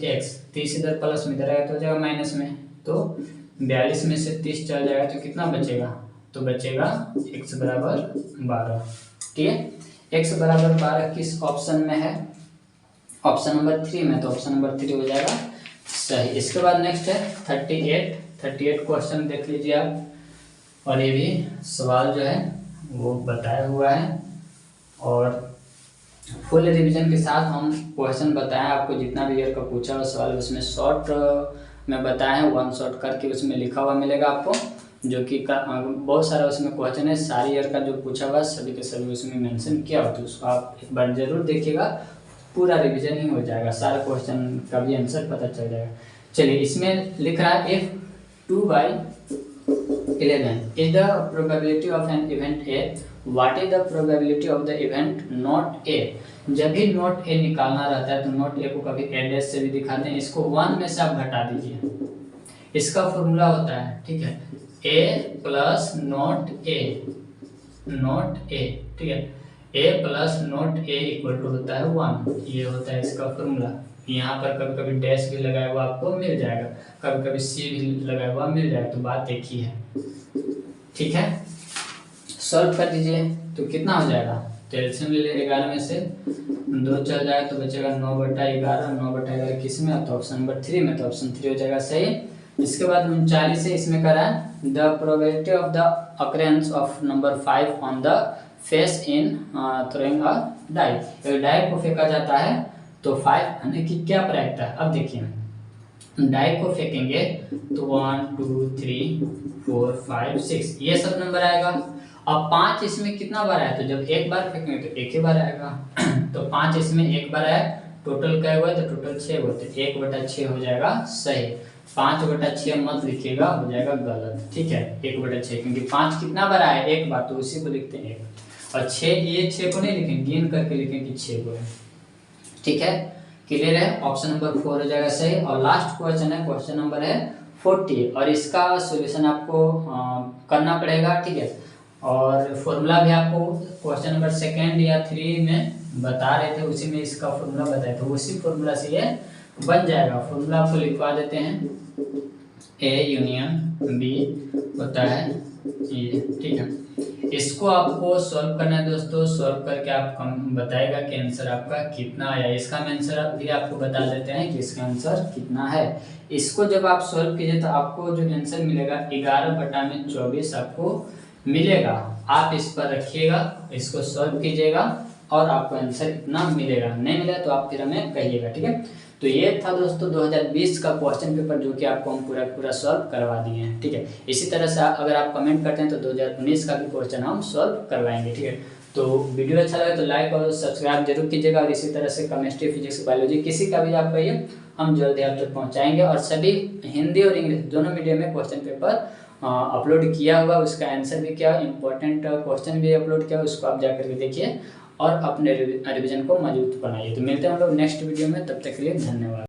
x, 30 इधर प्लस में इधर आएगा तो हो जाएगा माइनस में, तो 42 में से 30 चल जाएगा तो कितना बचेगा, तो बचेगा x बराबर 12। ठीक है, x बराबर 12 किस ऑप्शन में है, ऑप्शन नंबर 3 में, तो ऑप्शन नंबर 3 हो जाएगा सही। इसके बाद नेक्स्ट है 38 क्वेश्चन देख लीजिए आप, और ये भी सवाल जो है वो बताया हुआ है और फुल रिवीजन के साथ हम क्वेश्चन बताएं आपको, जितना भी ईयर का पूछा हुआ सवाल उसमें शॉर्ट में बताएं, 1 शॉर्ट करके उसमें लिखा हुआ मिलेगा आपको, जो कि बहुत सारा उसमें क्वेश्चन है, सारी ईयर का जो पूछा हुआ सभी के सभी उसमें मेंशन किया हुआ, तो उसको आप एक बार जरूर देखिएगा, पूरा रिवीजन ही हो जाएगा, सारा क्वेश्चन का भी आंसर पता चल जाएगा। चलिए इसमें लिख रहा है if 2/11 is the probability of an event A, what is the probability of the event not A। जब भी नोट A निकालना रहता है तो नोट A को कभी A' से भी दिखाते हैं, इसको 1 में से आप घटा दीजिए, इसका फॉर्मूला होता है, ठीक है, A + नोट A, ठीक है, A + नोट A = होता है 1, ये होता है इसका फॉर्मूला। यहाँ पर कभी कभी डैश भी लगाया हुआ आपको मिल जाएगा, कभी कभी सी भी लगाया हुआ मिल जाएगा, तो बात एक ही है। ठीक है, सॉल्व कर दीजिए तो कितना हो जाएगा, तो एलसीएम ले लीजिए, 11 में से 2 चल जाएगा तो बचेगा 9/11, 9/11 किस में, तो ऑप्शन नंबर 3 में, तो ऑप्शन 3 हो जाएगा सही। इसके बाद 39 से इसमें करा है the probability of the occurrence of number 5 on the face in throwing a die. अगर डाई को फेंका जाता है तो 5 आने की क्या प्रायिकता है, अब देखिए डाई को फेंकेंगे तो 1 2 3 4 5 6 ये सब नंबर आएगा। अब 5 इसमें कितना बार आया, तो जब एक बार फेंकेंगे तो एक ही बार आएगा तो 5 इसमें एक बार आया, टोटल क्या हुआ, तो टोटल 6 हुआ, तो 1/6 हो जाएगा सही। 5/6 मत लिखिएगा, हो जाएगा गलत। ठीक है, 1/6 क्योंकि 5 कितना बार आया, एक बार, तो उसी को लिखते हैं 1, और 6 ये 6 को नहीं लिखेंगे, गिन करके लिखेंगे 6 को है। ठीक है, क्लियर है, ऑप्शन नंबर 4 हो जाएगा सही। और लास्ट क्वेश्चन है, क्वेश्चन नंबर है 40, और इसका सॉल्यूशन आपको करना पड़ेगा। ठीक है, और फॉर्मूला भी आपको क्वेश्चन नंबर 2 या 3 में बता रहे थे, उसी में इसका फॉर्मूला बताया, तो उसी फॉर्मूला से ये बन जाएगा। फॉर्मूला आपको लिखवा देते हैं, A यूनियन B होता है ये। ठीक है, इसको आपको सॉल्व करना है दोस्तों, सॉल्व करके आप बताएगा कि आंसर आपका कितना आया। इसका आंसर भी आपको बता देते हैं कि इसका आंसर कितना है। इसको जब आप सॉल्व कीजिए तो आपको जो आंसर मिलेगा 11/24 आपको मिलेगा। आप इस पर रखिएगा, इसको सॉल्व कीजिएगा और आपको आंसर इतना मिलेगा। नहीं मिला तो आप फिर हमें कहिएगा। ठीक है, तो ये था दोस्तों 2020 का क्वेश्चन पेपर, जो कि आपको हम पूरा सॉल्व करवा दिए हैं। ठीक है, इसी तरह से अगर आप कमेंट करते हैं तो 2019 का भी क्वेश्चन हम सॉल्व करवाएंगे। ठीक है, तो वीडियो अच्छा लगे तो लाइक और सब्सक्राइब जरूर कीजिएगा, और इसी तरह से केमिस्ट्री, फिजिक्स, बायोलॉजी किसी का भी आप कहिए, हम जल्दी आप तक पहुँचाएंगे। और सभी हिंदी और इंग्लिश दोनों मीडियम में क्वेश्चन पेपर अपलोड किया हुआ, उसका आंसर भी क्या, इंपॉर्टेंट क्वेश्चन भी अपलोड किया, उसको आप जाकर के देखिए और अपने रिवीजन को मजबूत बनाइए। तो मिलते हैं हम लोग नेक्स्ट वीडियो में, तब तक के लिए धन्यवाद।